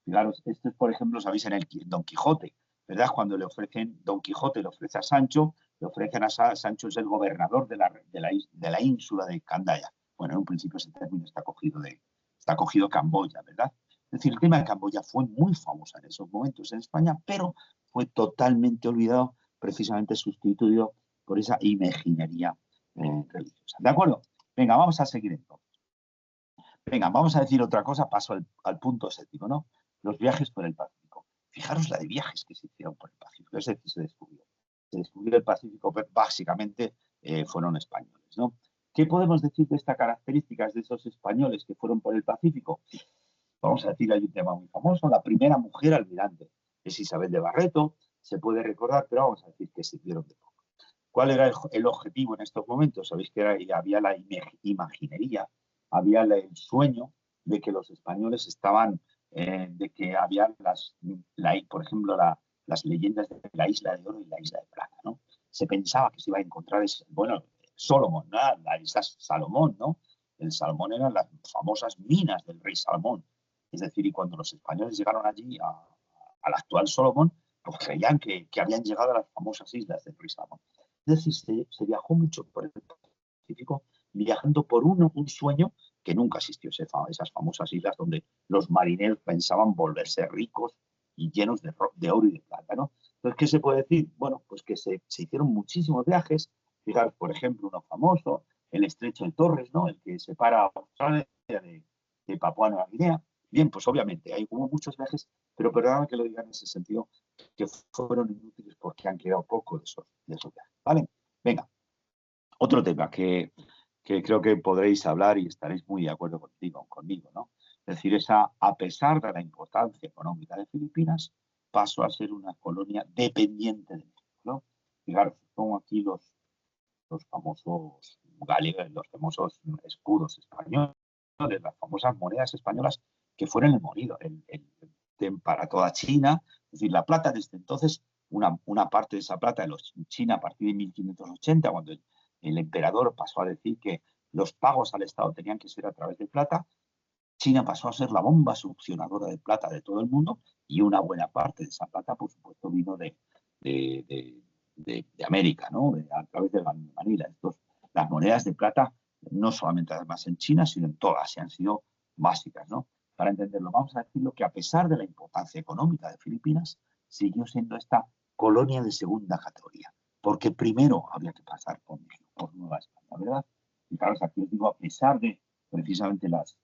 Fijaros, esto es, por ejemplo, sabéis, en el Don Quijote, ¿verdad? Cuando le ofrecen, Don Quijote le ofrece a Sancho, le ofrecen a Sancho, es el gobernador de la ínsula de Candaya. Bueno, en un principio ese término está cogido Camboya, ¿verdad? Es decir, el tema de Camboya fue muy famoso en esos momentos en España, pero fue totalmente olvidado, precisamente sustituido por esa imaginería religiosa. ¿De acuerdo? Venga, vamos a seguir entonces. Venga, vamos a decir otra cosa, paso al punto séptimo, ¿no? Los viajes por el Pacífico. Fijaros la de viajes que se hicieron por el Pacífico, es decir, se descubrió el Pacífico, básicamente fueron españoles, ¿no? ¿Qué podemos decir de estas características de esos españoles que fueron por el Pacífico? Vamos a decir, hay un tema muy famoso, la primera mujer almirante es Isabel de Barreto, se puede recordar, pero vamos a decir que sirvieron de poco. ¿Cuál era el objetivo en estos momentos? Sabéis que había la imaginería, había el sueño de que los españoles estaban, de que había por ejemplo, las leyendas de la Isla de Oro y la Isla de Plata, ¿no? Se pensaba que se iba a encontrar, bueno, Solomón, ¿no? La isla Salomón, ¿no? El Salomón eran las famosas minas del rey Salomón. Es decir, y cuando los españoles llegaron allí al actual Solomón, pues creían que habían llegado a las famosas islas del rey Salomón. Es decir, se viajó mucho por el Pacífico, viajando por un sueño que nunca existió, esas famosas islas donde los marineros pensaban volverse ricos y llenos de oro y de plata, ¿no? Entonces, ¿qué se puede decir? Bueno, pues que se hicieron muchísimos viajes. Fijaros, por ejemplo, uno famoso, el Estrecho de Torres, ¿no? El que separa a Australia de Papúa Nueva Guinea. Bien, pues obviamente hubo muchos viajes, pero perdóname que lo diga en ese sentido, que fueron inútiles porque han quedado poco de esos viajes, ¿vale? Venga, otro tema que creo que podréis hablar y estaréis muy de acuerdo conmigo, ¿no? Es decir, a pesar de la importancia económica de Filipinas, pasó a ser una colonia dependiente de México, ¿no? Fijaros, pongo aquí los famosos galegos, los famosos escudos españoles, las famosas monedas españolas que fueron el monido para toda China. Es decir, la plata desde entonces, una parte de esa plata de China a partir de 1580, cuando el emperador pasó a decir que los pagos al Estado tenían que ser a través de plata, China pasó a ser la bomba succionadora de plata de todo el mundo y una buena parte de esa plata, por supuesto, vino de América, ¿no? A través de Manila. Las monedas de plata, no solamente además en China, sino en todas, se han sido básicas, ¿no? Para entenderlo, vamos a decirlo que a pesar de la importancia económica de Filipinas, siguió siendo esta colonia de segunda categoría, porque primero había que pasar por Nueva España, ¿verdad? Y claro, aquí os digo, a pesar de precisamente las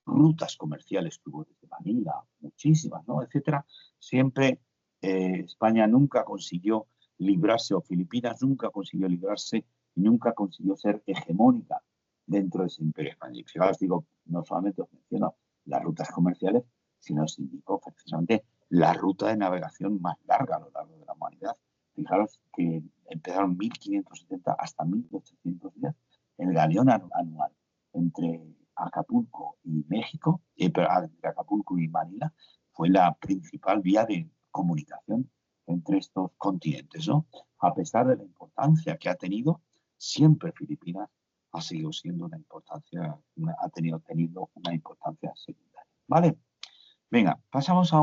rutas comerciales que hubo desde Manila, muchísimas, ¿no? Etcétera, siempre España nunca consiguió librarse, o Filipinas nunca consiguió librarse y nunca consiguió ser hegemónica dentro de ese imperio español. Fijaos, digo, no solamente os menciono las rutas comerciales, sino os indico precisamente la ruta de navegación más larga a lo largo de la humanidad. Fijaros que empezaron 1570 hasta 1810 el galeón anual entre Acapulco y México, entre Acapulco y Manila, fue la principal vía de comunicación entre estos continentes, ¿no? A pesar de la importancia que ha tenido, siempre Filipinas ha seguido siendo ha tenido una importancia secundaria, ¿vale? Venga, pasamos a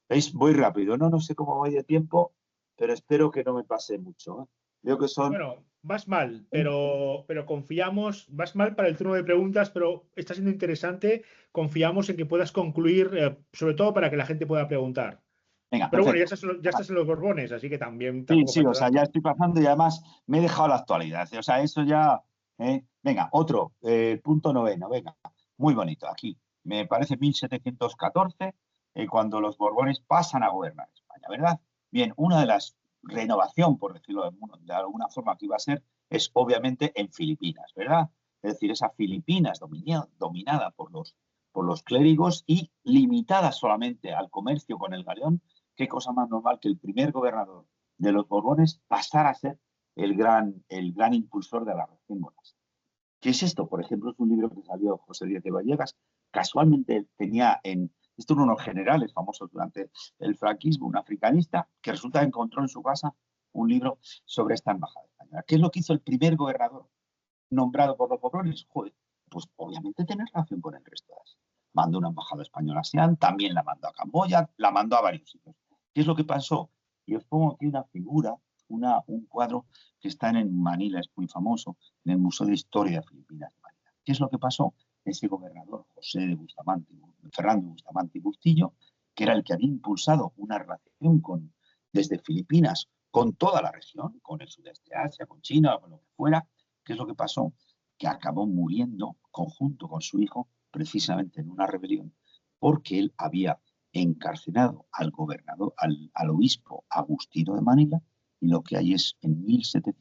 ¿veis? Voy rápido, ¿no? No sé cómo voy de tiempo, pero espero que no me pase mucho. Veo que son... Bueno, vas mal, pero confiamos, vas mal para el turno de preguntas, pero está siendo interesante. Confiamos en que puedas concluir, sobre todo para que la gente pueda preguntar. Venga, Pero bueno, perfecto. ya estás en los Borbones, así que también Sí, tampoco sí, o falta sea, ya tanto. estoy pasando y además me he dejado la actualidad. O sea, eso ya... Venga, otro, punto 9, venga, muy bonito, aquí. Me parece 1714, cuando los Borbones pasan a gobernar España, ¿verdad? Bien, una de las renovación, por decirlo de alguna forma, que iba a ser, es obviamente en Filipinas, ¿verdad? Es decir, esa Filipinas dominada por los clérigos y limitada solamente al comercio con el galeón. Qué cosa más normal que el primer gobernador de los Borbones pasara a ser el gran impulsor de la región monástica. ¿Qué es esto? Por ejemplo, es un libro que salió José Díaz de Vallegas. Casualmente tenía esto en unos generales famosos durante el franquismo, un africanista, que resulta que encontró en su casa un libro sobre esta embajada española. ¿Qué es lo que hizo el primer gobernador nombrado por los Borbones? Joder, pues obviamente tener relación con el resto de Asia. Mandó una embajada española a Xi'an, también la mandó a Camboya, la mandó a varios sitios. ¿Qué es lo que pasó? Y os pongo aquí una figura, un cuadro que está en Manila, es muy famoso, en el Museo de Historia de Filipinas de Manila. ¿Qué es lo que pasó? Ese gobernador, Fernando Bustamante Bustillo, que era el que había impulsado una relación desde Filipinas con toda la región, con el sudeste de Asia, con China, con lo que fuera. ¿Qué es lo que pasó? Que acabó muriendo conjunto con su hijo precisamente en una rebelión porque él había encarcelado al gobernador, al obispo Agustino de Manila, y lo que hay es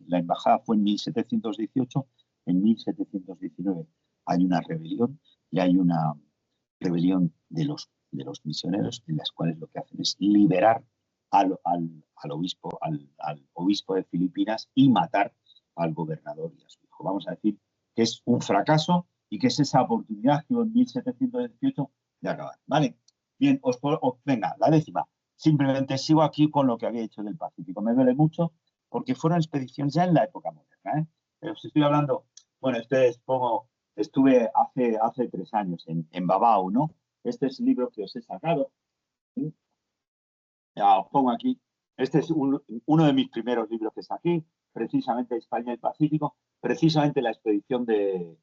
la embajada fue en 1718, en 1719 hay una rebelión y hay una rebelión de los misioneros en las cuales lo que hacen es liberar al obispo de Filipinas y matar al gobernador y a su hijo. Vamos a decir que es un fracaso y que es esa oportunidad que hubo en 1718 de acabar. ¿Vale? Bien, venga, la décima. Simplemente sigo aquí con lo que había hecho del Pacífico. Me duele mucho porque fueron expediciones ya en la época moderna. Pero si estoy hablando, bueno, estuve hace 3 años en Babao, ¿no? Este es el libro que os he sacado. Ya os pongo aquí. Este es uno de mis primeros libros que saqué, precisamente España y el Pacífico, precisamente la expedición de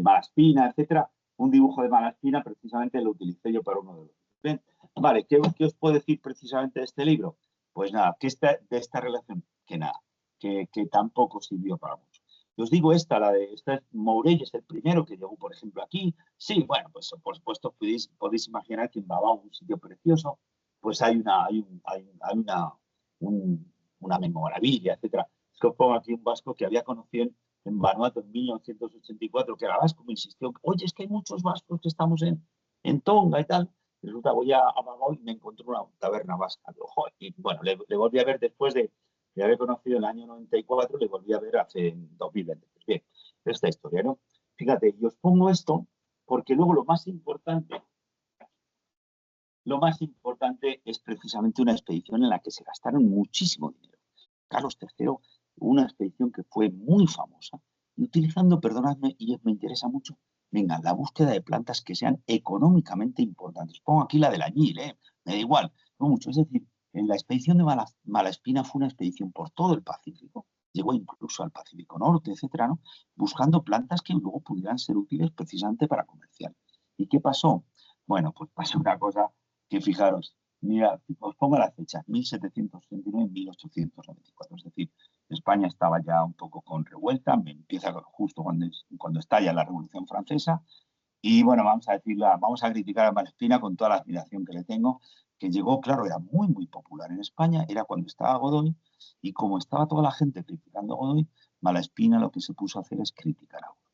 Malaspina, etcétera. Un dibujo de Malaspina precisamente lo utilicé yo para uno de los libros. Bien, vale, ¿qué os puedo decir precisamente de este libro? Pues nada, de esta relación, que nada, que tampoco sirvió para mucho. Os digo esta es Mourelle, es el primero que llegó, por ejemplo, aquí. Sí, bueno, pues por supuesto podéis imaginar que en Babao, un sitio precioso, pues hay una memorabilia, etcétera. Es que os pongo aquí un vasco que había conocido en Vanuatu en 1984, que era vasco, me insistió, oye, es que hay muchos vascos que estamos en Tonga y tal. Resulta, voy a Babao y me encontré una taberna vasca. Y bueno, le volví a ver después de haber conocido en el año 94, le volví a ver hace 2020. Bien, esta historia, ¿no? Fíjate, y os pongo esto porque luego lo más importante es precisamente una expedición en la que se gastaron muchísimo dinero. Carlos III, una expedición que fue muy famosa, y utilizando, perdonadme, y me interesa mucho, venga, la búsqueda de plantas que sean económicamente importantes. Pongo aquí la del añil, me da igual, no mucho. Es decir, en la expedición de Malaspina fue una expedición por todo el Pacífico, llegó incluso al Pacífico Norte, etcétera, ¿no? Buscando plantas que luego pudieran ser útiles precisamente para comerciar. ¿Y qué pasó? Bueno, pues pasó una cosa que, fijaros, mira, os pongo la fecha, 1769-1894, es decir, España estaba ya un poco con revuelta, me empieza justo cuando estalla la Revolución Francesa, y bueno, vamos a criticar a Malaspina con toda la admiración que le tengo, que llegó, claro, era muy, muy popular en España, era cuando estaba Godoy, y como estaba toda la gente criticando a Godoy, Malaspina lo que se puso a hacer es criticar a Godoy.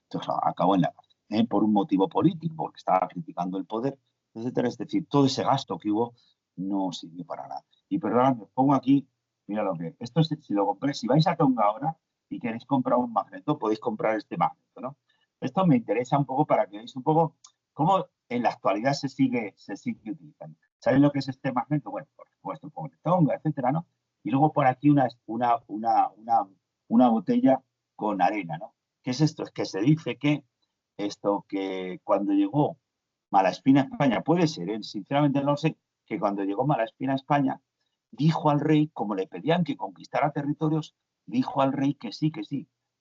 Entonces acabó en la cárcel, por un motivo político, porque estaba criticando el poder, etcétera. Es decir, todo ese gasto que hubo no sirvió para nada. Y perdón, me pongo aquí, mira lo que, esto es, si lo compré, si vais a Tonga ahora y queréis comprar un magneto, podéis comprar este magneto, ¿no? Esto me interesa un poco para que veáis un poco cómo en la actualidad se sigue utilizando. ¿Sabéis lo que es este magneto? Bueno, por supuesto, con Tonga, etcétera, ¿no? Y luego por aquí una botella con arena, ¿no? ¿Qué es esto? Es que se dice que cuando llegó Malaspina a España, puede ser, sinceramente no sé, que cuando llegó Malaspina a España, dijo al rey, como le pedían que conquistara territorios, dijo al rey que sí,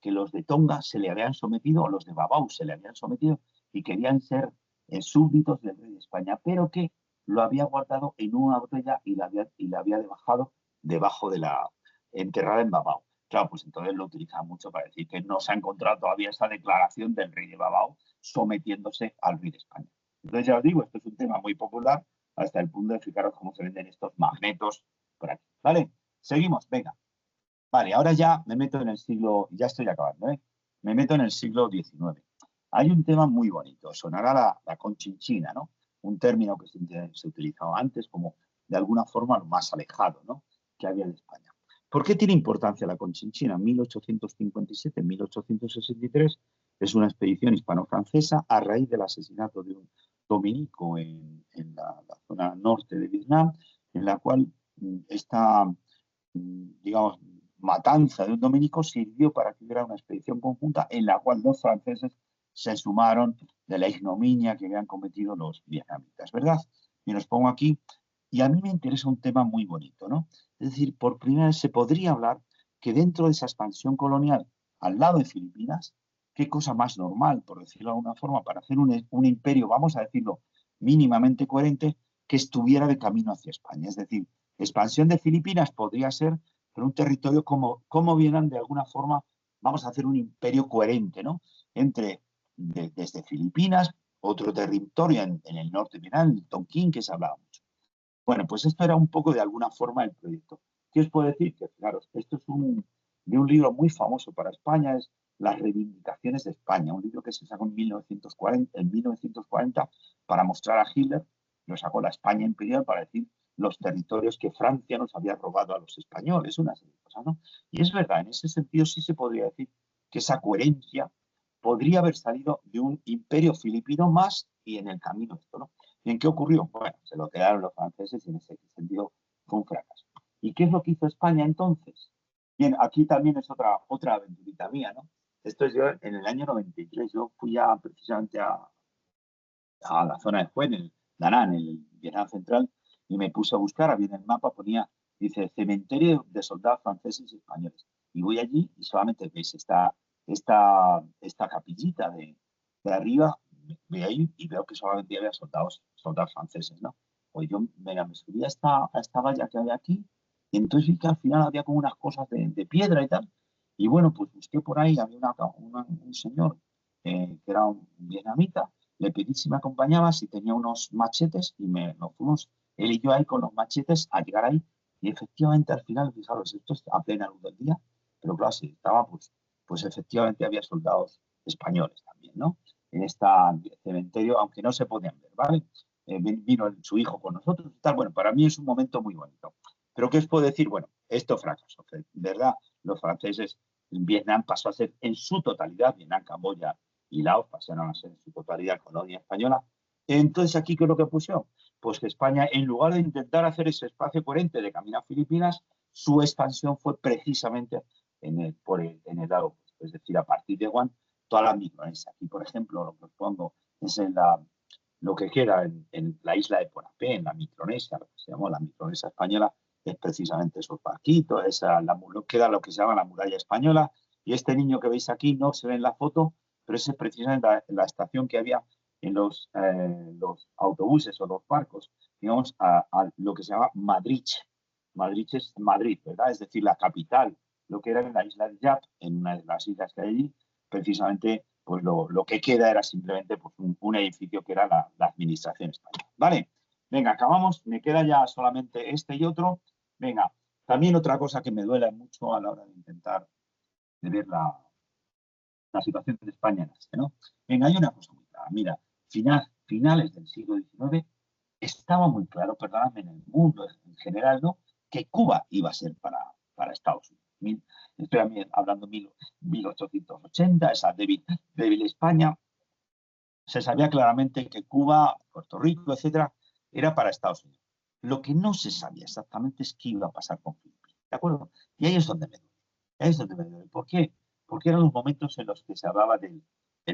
que los de Tonga se le habían sometido, o los de Babau se le habían sometido, y querían ser súbditos del rey de España, pero que lo había guardado en una botella y la había dejado debajo de enterrada en Babau. Claro, pues entonces lo utilizaban mucho para decir que no se ha encontrado todavía esa declaración del rey de Babau sometiéndose al rey de España. Entonces ya os digo, esto es un tema muy popular hasta el punto de fijaros cómo se venden estos magnetos por aquí. ¿Vale? Seguimos, venga. Vale, ahora ya me meto en el siglo, ya estoy acabando, ¿eh? Me meto en el siglo XIX. Hay un tema muy bonito, sonará la conchinchina, ¿no? Un término que se utilizaba antes como de alguna forma lo más alejado, ¿no?, que había en España. ¿Por qué tiene importancia la conchinchina? En 1857, en 1863, es una expedición hispano-francesa a raíz del asesinato de un dominico en la zona norte de Vietnam, en la cual esta, digamos, matanza de un dominico sirvió para que hubiera una expedición conjunta en la cual los franceses se sumaron de la ignominia que habían cometido los vietnamitas, ¿verdad? Y los pongo aquí, y a mí me interesa un tema muy bonito, ¿no? Es decir, por primera vez se podría hablar que dentro de esa expansión colonial, al lado de Filipinas, qué cosa más normal, por decirlo de alguna forma, para hacer un imperio, vamos a decirlo, mínimamente coherente, que estuviera de camino hacia España. Es decir, expansión de Filipinas podría ser en un territorio como vienen de alguna forma, vamos a hacer un imperio coherente, ¿no? Desde Filipinas, otro territorio en el norte de Vietnam, el Tonkin, que se hablaba mucho. Bueno, pues esto era un poco de alguna forma el proyecto. ¿Qué os puedo decir? Que fijaros, esto es de un libro muy famoso para España, es Las reivindicaciones de España, un libro que se sacó en 1940 para mostrar a Hitler, lo sacó la España imperial para decir los territorios que Francia nos había robado a los españoles, una serie de cosas, ¿no? Y es verdad, en ese sentido sí se podría decir que esa coherencia podría haber salido de un imperio filipino más y en el camino esto, ¿no? ¿Y en qué ocurrió? Bueno, se lo quedaron los franceses y en ese sentido fue un fracaso. ¿Y qué es lo que hizo España entonces? Bien, aquí también es otra aventurita mía, ¿no? Esto es yo en el año 93, yo fui precisamente a la zona de Hue, en el Da Nang, en el Vietnam Central, y me puse a buscar, había en el mapa, dice, cementerio de soldados franceses y españoles. Y voy allí y solamente veis esta capillita de arriba, voy ahí y veo que solamente había soldados franceses, ¿no? Pues yo me subí a esta valla que había aquí, y entonces vi que al final había como unas cosas de piedra y tal. Y bueno, pues busqué por ahí, había un señor que era un vietnamita, le pedí si me acompañaba, si tenía unos machetes, y nos fuimos él y yo ahí con los machetes a llegar ahí. Y efectivamente al final, fijaros, esto es a plena luz del día, pero claro, si estaba, pues efectivamente había soldados españoles también, ¿no? En este cementerio, aunque no se podían ver, ¿vale? Vino su hijo con nosotros y tal. Bueno, para mí es un momento muy bonito. Pero ¿qué os puedo decir? Bueno, esto fracasó, ¿verdad? Los franceses, Vietnam pasó a ser en su totalidad, Vietnam, Camboya y Laos pasaron a ser en su totalidad colonia española. Entonces, ¿aquí qué es lo que pusieron? Pues que España, en lugar de intentar hacer ese espacio coherente de camino a Filipinas, su expansión fue precisamente en el lado opuesto. Es decir, a partir de Guam, toda la Micronesia. Aquí, por ejemplo, lo que os pongo es lo que queda en la isla de Porapé, en la Micronesia, lo que se llamó la Micronesia española, es precisamente esos barquitos, queda lo que se llama la muralla española. Y este niño que veis aquí no se ve en la foto, pero esa es precisamente la estación que había en los autobuses o los barcos, digamos, a lo que se llama Madrid. Madrid es Madrid, ¿verdad? Es decir, la capital, lo que era en la isla de Yap, en una de las islas que hay allí, precisamente, pues lo que queda era simplemente pues, un edificio que era la administración española. ¿Vale? Venga, acabamos, me queda ya solamente este y otro. Venga, también otra cosa que me duele mucho a la hora de intentar ver la situación de España en este, ¿no? Venga, hay una cosa muy clara. Mira, finales del siglo XIX estaba muy claro, perdóname, en el mundo en general, ¿no?, que Cuba iba a ser para Estados Unidos. Estoy hablando de 1880, esa débil España. Se sabía claramente que Cuba, Puerto Rico, etcétera, era para Estados Unidos. Lo que no se sabía exactamente es qué iba a pasar con Filipinas, ¿de acuerdo? Y ahí es donde me duele. Ahí es donde me duele. ¿Por qué? Porque eran los momentos en los que se hablaba del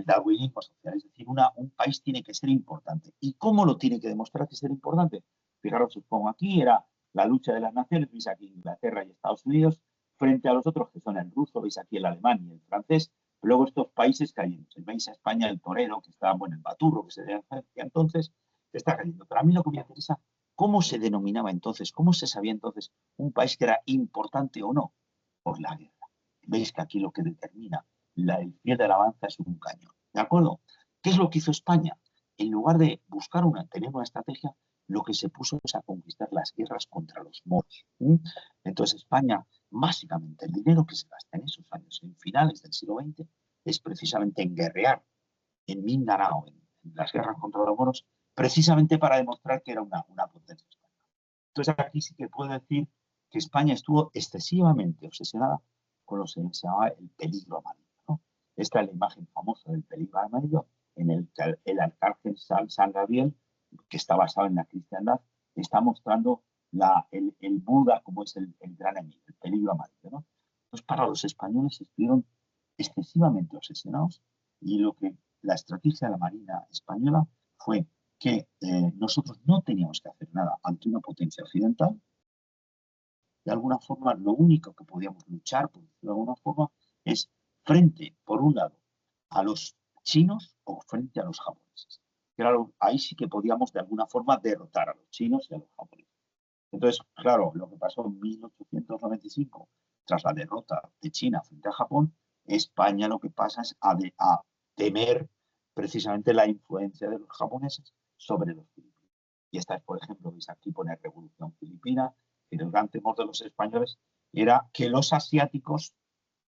darwinismo social, es decir, un país tiene que ser importante. ¿Y cómo lo tiene que demostrar que ser importante? Fijaros, os pongo aquí, era la lucha de las naciones, veis aquí Inglaterra y Estados Unidos, frente a los otros que son el ruso, veis aquí el alemán y el francés, luego estos países cayendo. Veis a España el torero, que estaba, bueno, el baturro, que se decía entonces, está cayendo. Pero a mí lo que me interesa, ¿cómo se denominaba entonces, cómo se sabía entonces un país que era importante o no? Por la guerra. Veis que aquí lo que determina el pie de la balanza es un cañón. ¿De acuerdo? ¿Qué es lo que hizo España? En lugar de buscar tener una estrategia, lo que se puso es a conquistar las guerras contra los moros. Entonces España, básicamente, el dinero que se gasta en esos años, en finales del siglo XX, es precisamente en guerrear en Mindanao, en las guerras contra los moros, precisamente para demostrar que era una potencia española. Entonces aquí sí que puedo decir que España estuvo excesivamente obsesionada con lo que se llamaba el peligro amarillo, ¿no? Esta es la imagen famosa del peligro amarillo, en el que el arcángel San Gabriel, que está basado en la cristiandad, está mostrando el Buda como es el gran enemigo, el peligro amarillo, ¿no? Entonces, para los españoles estuvieron excesivamente obsesionados y la estrategia de la Marina española fue que nosotros no teníamos que hacer nada ante una potencia occidental. De alguna forma, lo único que podíamos luchar, por decirlo de alguna forma, es frente, por un lado, a los chinos o frente a los japoneses. Ahí sí que podíamos, de alguna forma, derrotar a los chinos y a los japoneses. Entonces, claro, lo que pasó en 1895, tras la derrota de China frente a Japón, España lo que pasa es a temer precisamente la influencia de los japoneses sobre los filipinos. Y esta es, por ejemplo, veis aquí pone Revolución Filipina, que el gran temor de los españoles era que los asiáticos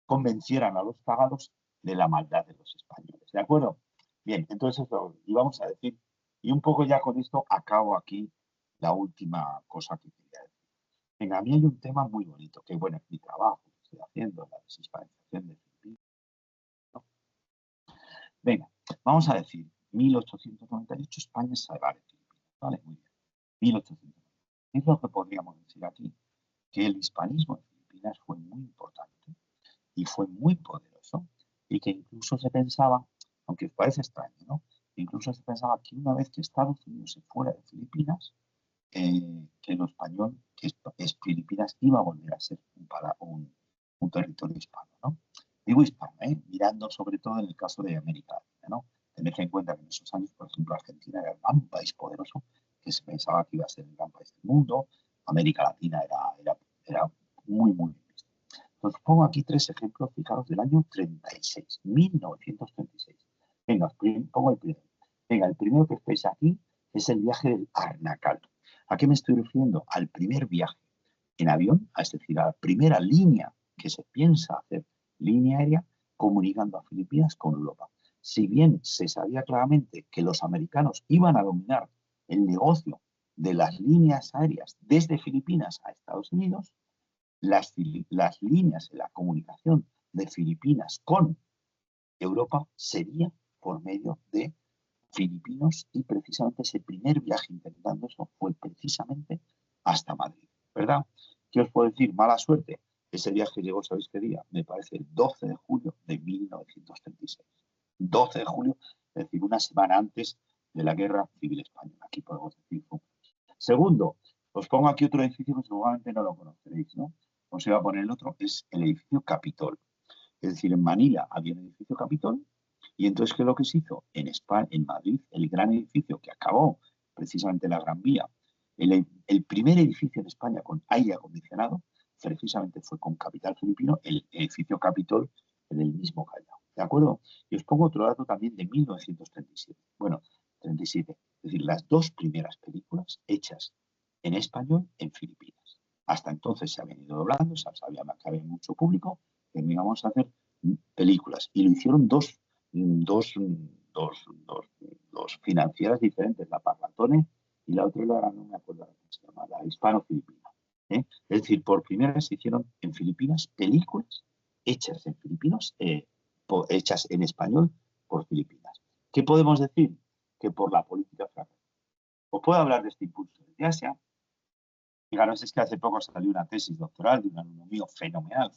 convencieran a los paganos de la maldad de los españoles. ¿De acuerdo? Bien, entonces eso íbamos a decir, y un poco ya con esto acabo aquí la última cosa que quería decir. Venga, a mí hay un tema muy bonito, que bueno, es mi trabajo que estoy haciendo, la deshispanización de Filipinas, ¿no? Venga, vamos a decir, 1898 España se va de Filipinas, ¿vale? Muy bien. 1898. Es lo que podríamos decir aquí, que el hispanismo en Filipinas fue muy importante y fue muy poderoso y que incluso se pensaba, aunque os parece extraño, ¿no? Incluso se pensaba que una vez que Estados Unidos se fuera de Filipinas, que lo español, que es Filipinas, iba a volver a ser un territorio hispano, ¿no? Digo hispano, mirando sobre todo en el caso de América Latina, ¿no? Tened en cuenta que en esos años, por ejemplo, Argentina era un gran país poderoso, que se pensaba que iba a ser el gran país del mundo. América Latina era muy, muy bien visto. Os pongo aquí tres ejemplos, fijaros, del año 36, 1936. Venga, os pongo el primero. Venga, el primero que estáis aquí es el viaje del Arnacal. ¿A qué me estoy refiriendo? Al primer viaje en avión, es decir, a la primera línea que se piensa hacer, línea aérea, comunicando a Filipinas con Europa. Si bien se sabía claramente que los americanos iban a dominar el negocio de las líneas aéreas desde Filipinas a Estados Unidos, las líneas de la comunicación de Filipinas con Europa sería por medio de filipinos y precisamente ese primer viaje intentando eso fue precisamente hasta Madrid, ¿verdad? ¿Qué os puedo decir? Mala suerte. Ese viaje llegó, ¿sabéis qué día? Me parece el 12 de julio de 1936. 12 de julio, es decir, una semana antes de la Guerra Civil Española. Aquí podemos decir. Segundo, os pongo aquí otro edificio que seguramente no lo conoceréis, ¿no? Os iba a poner el otro, es el edificio Capitol. Es decir, en Manila había un edificio Capitol y entonces, ¿qué es lo que se hizo? En España, en Madrid, el gran edificio que acabó precisamente la Gran Vía, el primer edificio en España con aire acondicionado, precisamente fue con capital filipino, el edificio Capitol del mismo Callao. ¿De acuerdo? Y os pongo otro dato también de 1937. Bueno, 37. Es decir, las dos primeras películas hechas en español en Filipinas. Hasta entonces se habían ido doblando, sabía que había mucho público, terminamos a hacer películas. Y lo hicieron dos financieras diferentes, la Parlatone y la otra, no me acuerdo cómo se llama, la Hispano-Filipina. Es decir, por primera vez se hicieron en Filipinas películas hechas en filipinos, hechas en español por Filipinas. ¿Qué podemos decir? Que por la política francesa. Os puedo hablar de este impulso desde Asia. Fijaros, es que hace poco salió una tesis doctoral de un alumno mío fenomenal,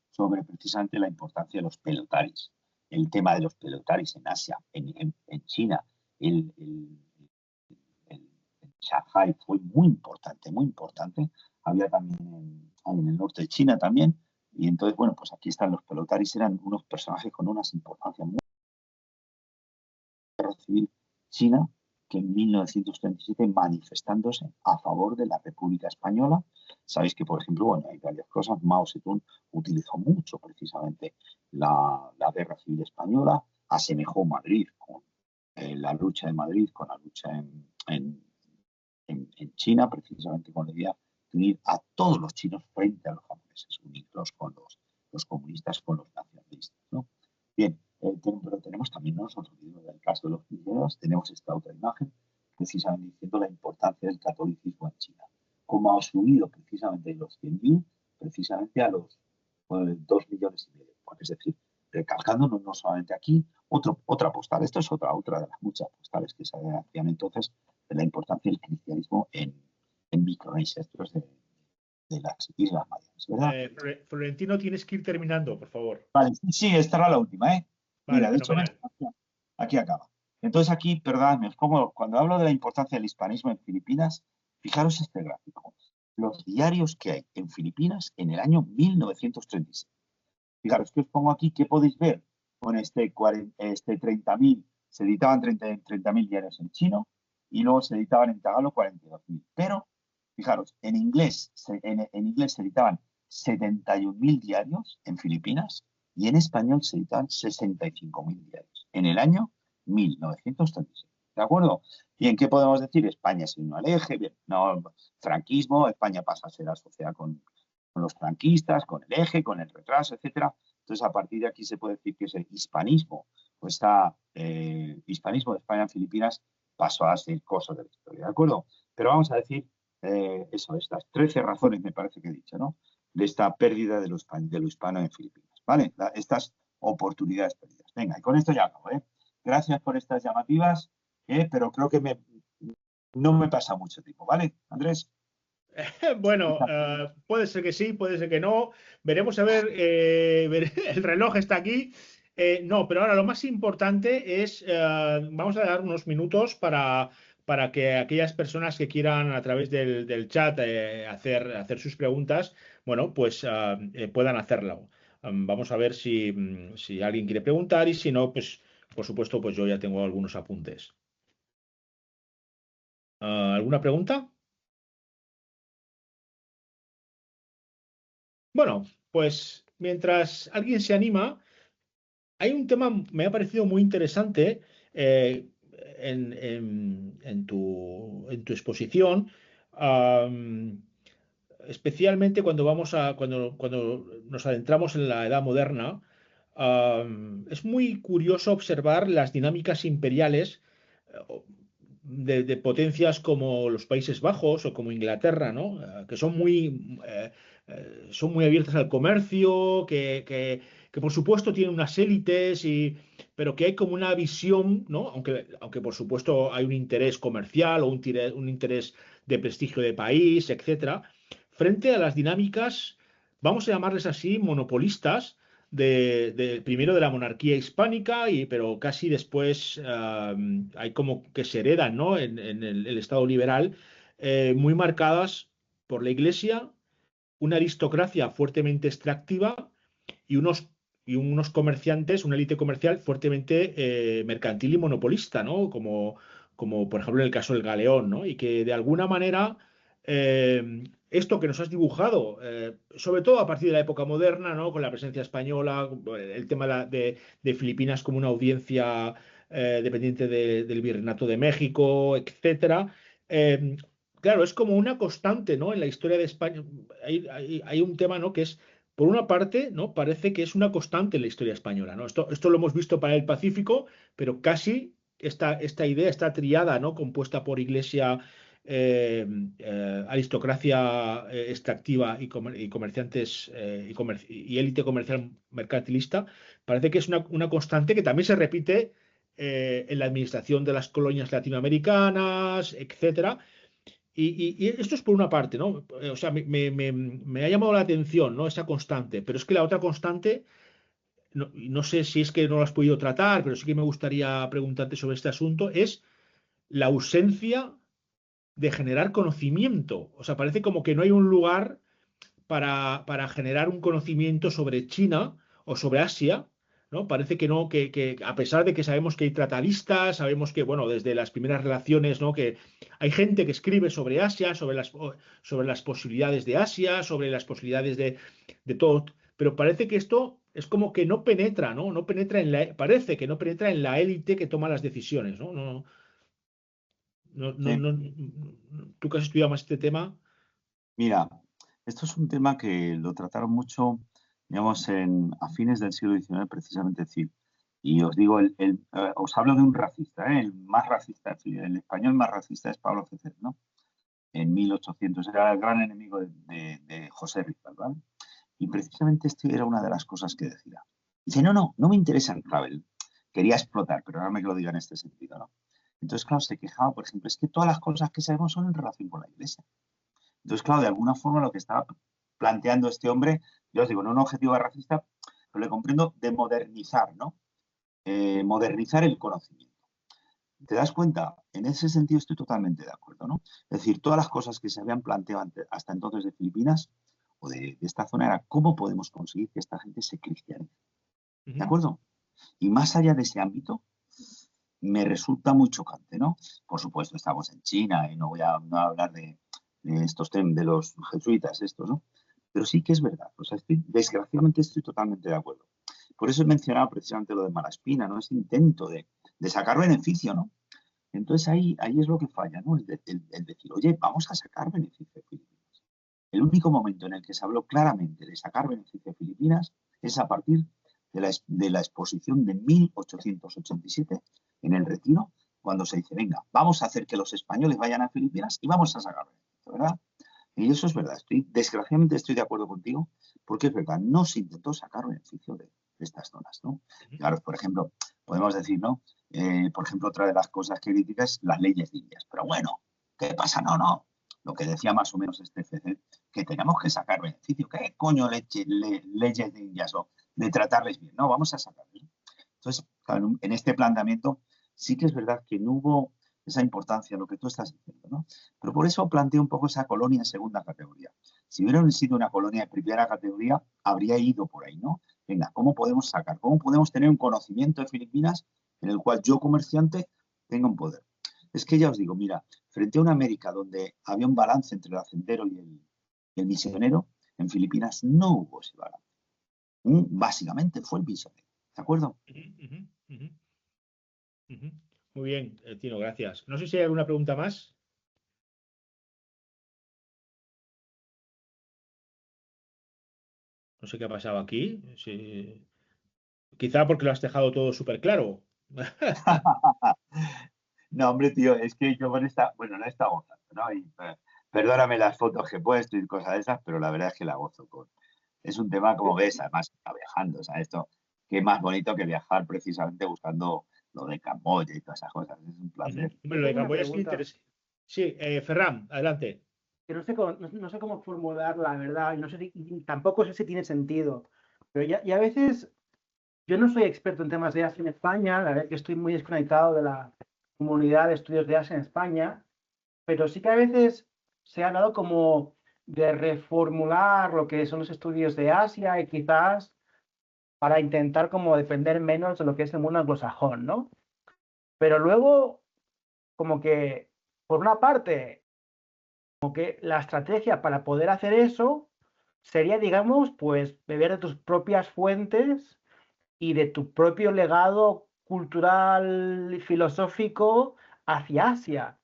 sobre precisamente la importancia de los pelotaris, el tema de los pelotaris en Asia, en China, en Shanghái fue muy importante, muy importante. Había también en el norte de China también. Y entonces, bueno, pues aquí están los pelotaris, eran unos personajes con unas importancias muy guerra civil china, que en 1937 manifestándose a favor de la República Española. Sabéis que, por ejemplo, bueno, hay varias cosas. Mao Zedong utilizó mucho precisamente la guerra civil española, asemejó Madrid con la lucha de Madrid con la lucha en China, precisamente con la idea de unir a todos los chinos frente a los japoneses, unirlos con los comunistas, con los nacionalistas, ¿no? Bien, pero tenemos también, no nos olvidemos del caso de los cristianos, tenemos esta otra imagen, precisamente diciendo la importancia del catolicismo en China, cómo ha subido precisamente de los 100.000 precisamente a los 2,5 millones. Es decir, recalcándonos no solamente aquí, otra postal, esto es otra de las muchas postales que se hacían entonces de la importancia del cristianismo en Micronesia, esto es de las Islas Marianas, ¿verdad? Florentino, tienes que ir terminando, por favor. Vale, sí, esta era la última, ¿eh? Vale, Mira, de hecho, aquí acaba. Entonces aquí, perdón, cuando hablo de la importancia del hispanismo en Filipinas, fijaros este gráfico. Los diarios que hay en Filipinas en el año 1936. Fijaros que os pongo aquí, ¿qué podéis ver? Con este 30.000, se editaban 30.000 diarios en chino y luego se editaban en tagalo 42.000. Pero, fijaros, en inglés se editaban 71.000 diarios en Filipinas y en español se editan 65.000 diarios en el año 1936. ¿De acuerdo? ¿Y en qué podemos decir? España se unió al eje, bien, no, franquismo, España pasa a ser asociada con los franquistas, con el eje, con el retraso, etcétera. Entonces, a partir de aquí se puede decir que ese hispanismo, pues hispanismo de España en Filipinas pasó a ser cosa de la historia, ¿de acuerdo? Pero vamos a decir estas 13 razones, me parece que he dicho, ¿no? De esta pérdida de lo hispano en Filipinas, ¿vale? Estas oportunidades perdidas. Venga, y con esto ya acabo, ¿eh? Gracias por estas llamativas, pero creo que no me pasa mucho tiempo, ¿vale, Andrés? Bueno, puede ser que sí, puede ser que no. Veremos a ver, el reloj está aquí. No, pero ahora lo más importante es, vamos a dar unos minutos para que aquellas personas que quieran a través del chat hacer sus preguntas, bueno, pues puedan hacerlo. Vamos a ver si alguien quiere preguntar y si no, pues por supuesto, pues yo ya tengo algunos apuntes. ¿Alguna pregunta? Bueno, pues mientras alguien se anima, hay un tema, me ha parecido muy interesante en tu exposición, am, especialmente cuando nos adentramos en la Edad Moderna. Es muy curioso observar las dinámicas imperiales de potencias como los Países Bajos o como Inglaterra, ¿no? Que son muy abiertas al comercio, que por supuesto tienen unas élites, pero que hay como una visión, ¿no? Aunque por supuesto hay un interés comercial o un interés de prestigio de país, etcétera, frente a las dinámicas, vamos a llamarles así, monopolistas primero de la monarquía hispánica, pero casi después hay como que se heredan, ¿no? En el Estado liberal, muy marcadas por la Iglesia, una aristocracia fuertemente extractiva y unos comerciantes, una élite comercial fuertemente mercantil y monopolista, ¿no? Como por ejemplo en el caso del galeón, ¿no? Y que de alguna manera esto que nos has dibujado, sobre todo a partir de la época moderna, ¿no? Con la presencia española, el tema de Filipinas como una audiencia dependiente del Virreinato de México, etcétera. Claro, es como una constante, ¿no? En la historia de España hay un tema, ¿no? Que es, por una parte, ¿no? Parece que es una constante en la historia española, ¿no? Esto lo hemos visto para el Pacífico, pero casi esta idea, esta triada, ¿no? Compuesta por Iglesia, aristocracia extractiva y comerciantes y élite comercial mercantilista, parece que es una constante que también se repite en la administración de las colonias latinoamericanas, etcétera. Y esto es por una parte, ¿no? O sea, me ha llamado la atención, ¿no? Esa constante, pero es que la otra constante, no sé si es que no lo has podido tratar, pero sí que me gustaría preguntarte sobre este asunto, es la ausencia de generar conocimiento. O sea, parece como que no hay un lugar para generar un conocimiento sobre China o sobre Asia, ¿no? Parece que no, que a pesar de que sabemos que hay tratadistas, sabemos que, bueno, desde las primeras relaciones, ¿no? Que hay gente que escribe sobre Asia, sobre las posibilidades de Asia, sobre las posibilidades de todo, pero parece que esto es como que no penetra, ¿no? No penetra parece que no penetra en la élite que toma las decisiones, ¿no? Sí. Tú que has estudiado más este tema. Mira, esto es un tema que lo trataron mucho, digamos, a fines del siglo XIX, precisamente, decir. Y os digo, os hablo de un racista, el más racista, el español más racista es Pablo Cécere, ¿no? En 1800 era el gran enemigo de José Rizal, ¿vale? Y precisamente esto era una de las cosas que decía. Dice, no me interesa el Clavel. Quería explotar, pero ahora me lo diga en este sentido, ¿no? Entonces, claro, se quejaba, por ejemplo, es que todas las cosas que sabemos son en relación con la Iglesia. Entonces, claro, de alguna forma lo que estaba planteando este hombre, yo os digo, no un objetivo racista, pero le comprendo de modernizar, ¿no? Modernizar el conocimiento. ¿Te das cuenta? En ese sentido estoy totalmente de acuerdo, ¿no? Es decir, todas las cosas que se habían planteado hasta entonces de Filipinas o de esta zona era cómo podemos conseguir que esta gente se cristianice. ¿De acuerdo? Y más allá de ese ámbito, me resulta muy chocante, ¿no? Por supuesto, estamos en China y no voy a hablar de estos temas de los jesuitas, estos, ¿no? Pero sí que es verdad. O sea, desgraciadamente estoy totalmente de acuerdo. Por eso he mencionado precisamente lo de Malaspina, ¿no? Ese intento de sacar beneficio, ¿no? Entonces ahí es lo que falla, ¿no? El decir, oye, vamos a sacar beneficio de Filipinas. El único momento en el que se habló claramente de sacar beneficio de Filipinas es a partir de la exposición de 1887 en el Retiro, cuando se dice, venga, vamos a hacer que los españoles vayan a Filipinas y vamos a sacar beneficio, ¿verdad? Y eso es verdad. Desgraciadamente estoy de acuerdo contigo, porque es verdad, no se intentó sacar beneficio de estas zonas, ¿no? Claro, por ejemplo, podemos decir, ¿no? Por ejemplo, otra de las cosas que criticas es las leyes de Indias. Pero bueno, ¿qué pasa? No. Lo que decía más o menos este CC, que tenemos que sacar beneficio. ¿Qué coño leyes de Indias o de tratarles bien? No, vamos a sacarles. Entonces, claro, en este planteamiento sí que es verdad que no hubo esa importancia, lo que tú estás diciendo, ¿no? Pero por eso planteo un poco esa colonia en segunda categoría. Si hubiera sido una colonia de primera categoría, habría ido por ahí, ¿no? Venga, ¿cómo podemos sacar? ¿Cómo podemos tener un conocimiento de Filipinas en el cual yo, comerciante, tenga un poder? Es que ya os digo, mira, frente a una América donde había un balance entre el hacendero y el misionero, en Filipinas no hubo ese balance. Básicamente fue el misionero, ¿de acuerdo? Muy bien, Tino, gracias. No sé si hay alguna pregunta más. No sé qué ha pasado aquí. Quizá porque lo has dejado todo súper claro. No, hombre, tío, es que yo no está gozando, ¿no? Y, perdóname las fotos que he puesto y cosas de esas, pero la verdad es que la gozo Es un tema, como ves, además está viajando, o sea, esto, qué más bonito que viajar precisamente buscando lo de Camboya y todas esas cosas, es un placer. Hombre, Yo lo de tengo una Camboya es que pregunta interesa. Sí, Ferran, adelante. que no sé cómo formularla, la verdad, y no sé y tampoco sé si tiene sentido, pero y a veces yo no soy experto en temas de Asia en España, la verdad que estoy muy desconectado de la comunidad de estudios de Asia en España, pero sí que a veces se ha hablado como de reformular lo que son los estudios de Asia y quizás para intentar como depender menos de lo que es el mundo anglosajón, ¿no? Pero luego, como que, por una parte, como que la estrategia para poder hacer eso sería, digamos, pues beber de tus propias fuentes y de tu propio legado cultural y filosófico hacia Asia.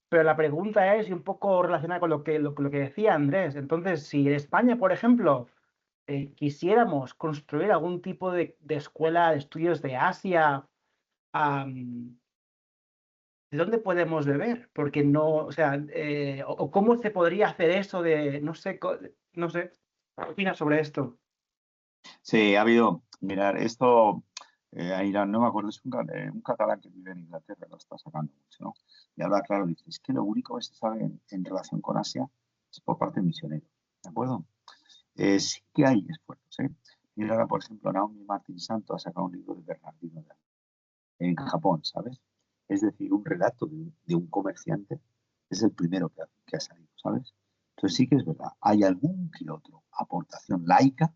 Pero la pregunta es, y un poco relacionada con lo que decía Andrés, entonces, si en España, por ejemplo, quisiéramos construir algún tipo de escuela de estudios de Asia, ¿de dónde podemos beber? Porque no, o sea, o cómo se podría hacer eso de, no sé, no sé, ¿qué opinas sobre esto? Sí, ha habido, mirar, esto, Irán, no me acuerdo, es un catalán que vive en Inglaterra, lo está sacando mucho, ¿no? Y habla claro, dice, es que lo único que se sabe en relación con Asia es por parte de misioneros, ¿de acuerdo? Sí que hay esfuerzos, ¿eh? Mira ahora, por ejemplo, Naomi Martín Santo ha sacado un libro de Bernardino en Japón, ¿sabes? Es decir, un relato de un comerciante es el primero que ha salido, ¿sabes? Entonces sí que es verdad, hay algún que otro aportación laica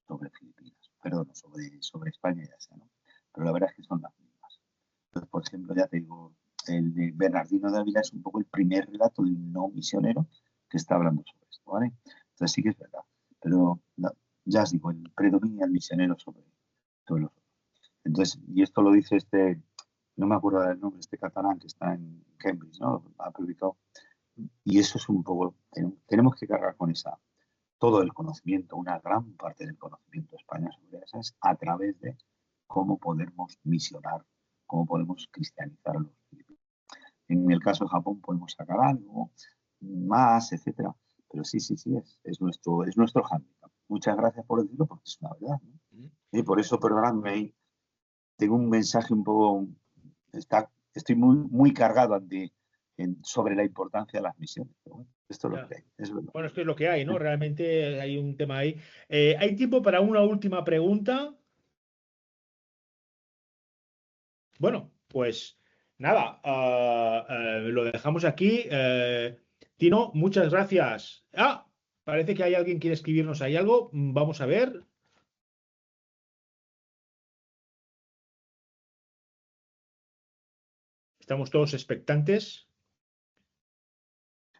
sobre Filipinas, perdón, sobre España ya sea, ¿no? Pero la verdad es que son las mismas. Entonces, por ejemplo, ya te digo, el de Bernardino de Ávila es un poco el primer relato de un no misionero que está hablando sobre esto, ¿vale? Entonces sí que es verdad, pero no, ya os digo, predomina el misionero sobre los otros. Entonces, y esto lo dice no me acuerdo del nombre, catalán que está en Cambridge, ¿no? Ha publicado. Y eso es un poco, tenemos que cargar con todo el conocimiento, una gran parte del conocimiento de España sobre esas, a través de cómo podemos misionar, cómo podemos cristianizar a los filipinos. En el caso de Japón podemos sacar algo más, etcétera. Pero sí, es nuestro hándicap. Muchas gracias por decirlo, porque es una verdad, ¿no? Y por eso, perdonadme, tengo un mensaje un poco, estoy muy cargado sobre la importancia de las misiones. Pero bueno, esto es lo que hay, es verdad. Bueno, es que es lo que hay, ¿no? Realmente hay un tema ahí. ¿Hay tiempo para una última pregunta? Bueno, pues nada, lo dejamos aquí. Tino, muchas gracias. Parece que hay alguien que quiere escribirnos ahí algo. Vamos a ver. Estamos todos expectantes.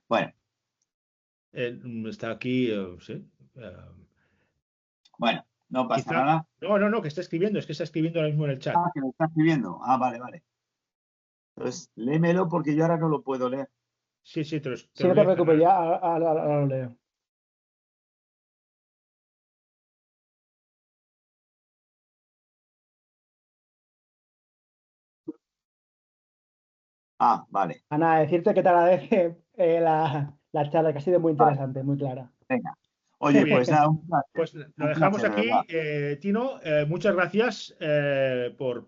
Bueno. Está aquí, sí. Bueno, no pasa nada. No, que está escribiendo, es que está escribiendo ahora mismo en el chat. Que lo está escribiendo. Vale. Entonces, léemelo porque yo ahora no lo puedo leer. Sí, no te preocupes, ya ahora lo leo. Vale. Ana, decirte que te agradece la charla, que ha sido muy interesante, muy clara. Venga. Oye, pues nada, pues lo dejamos aquí, Tino. Muchas gracias por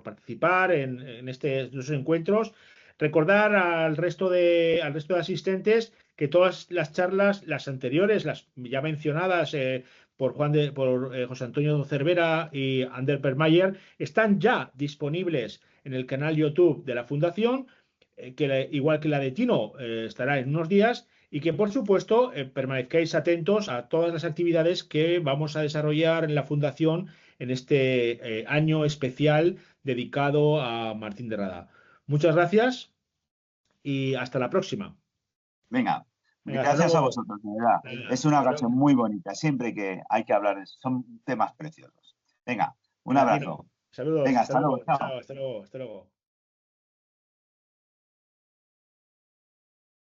participar en estos encuentros. Recordar al resto de asistentes que todas las charlas, las anteriores, las ya mencionadas por José Antonio Cervera y Ander Permayer, están ya disponibles en el canal YouTube de la Fundación, igual que la de Tino estará en unos días. Y que, por supuesto, permanezcáis atentos a todas las actividades que vamos a desarrollar en la Fundación en este año especial dedicado a Martín de Rada. Muchas gracias y hasta la próxima. Venga, gracias a vosotros, de verdad. Es una ocasión muy bonita. Siempre que hay que hablar, son temas preciosos. Venga, un abrazo. Saludos. Venga, hasta luego. Hasta luego.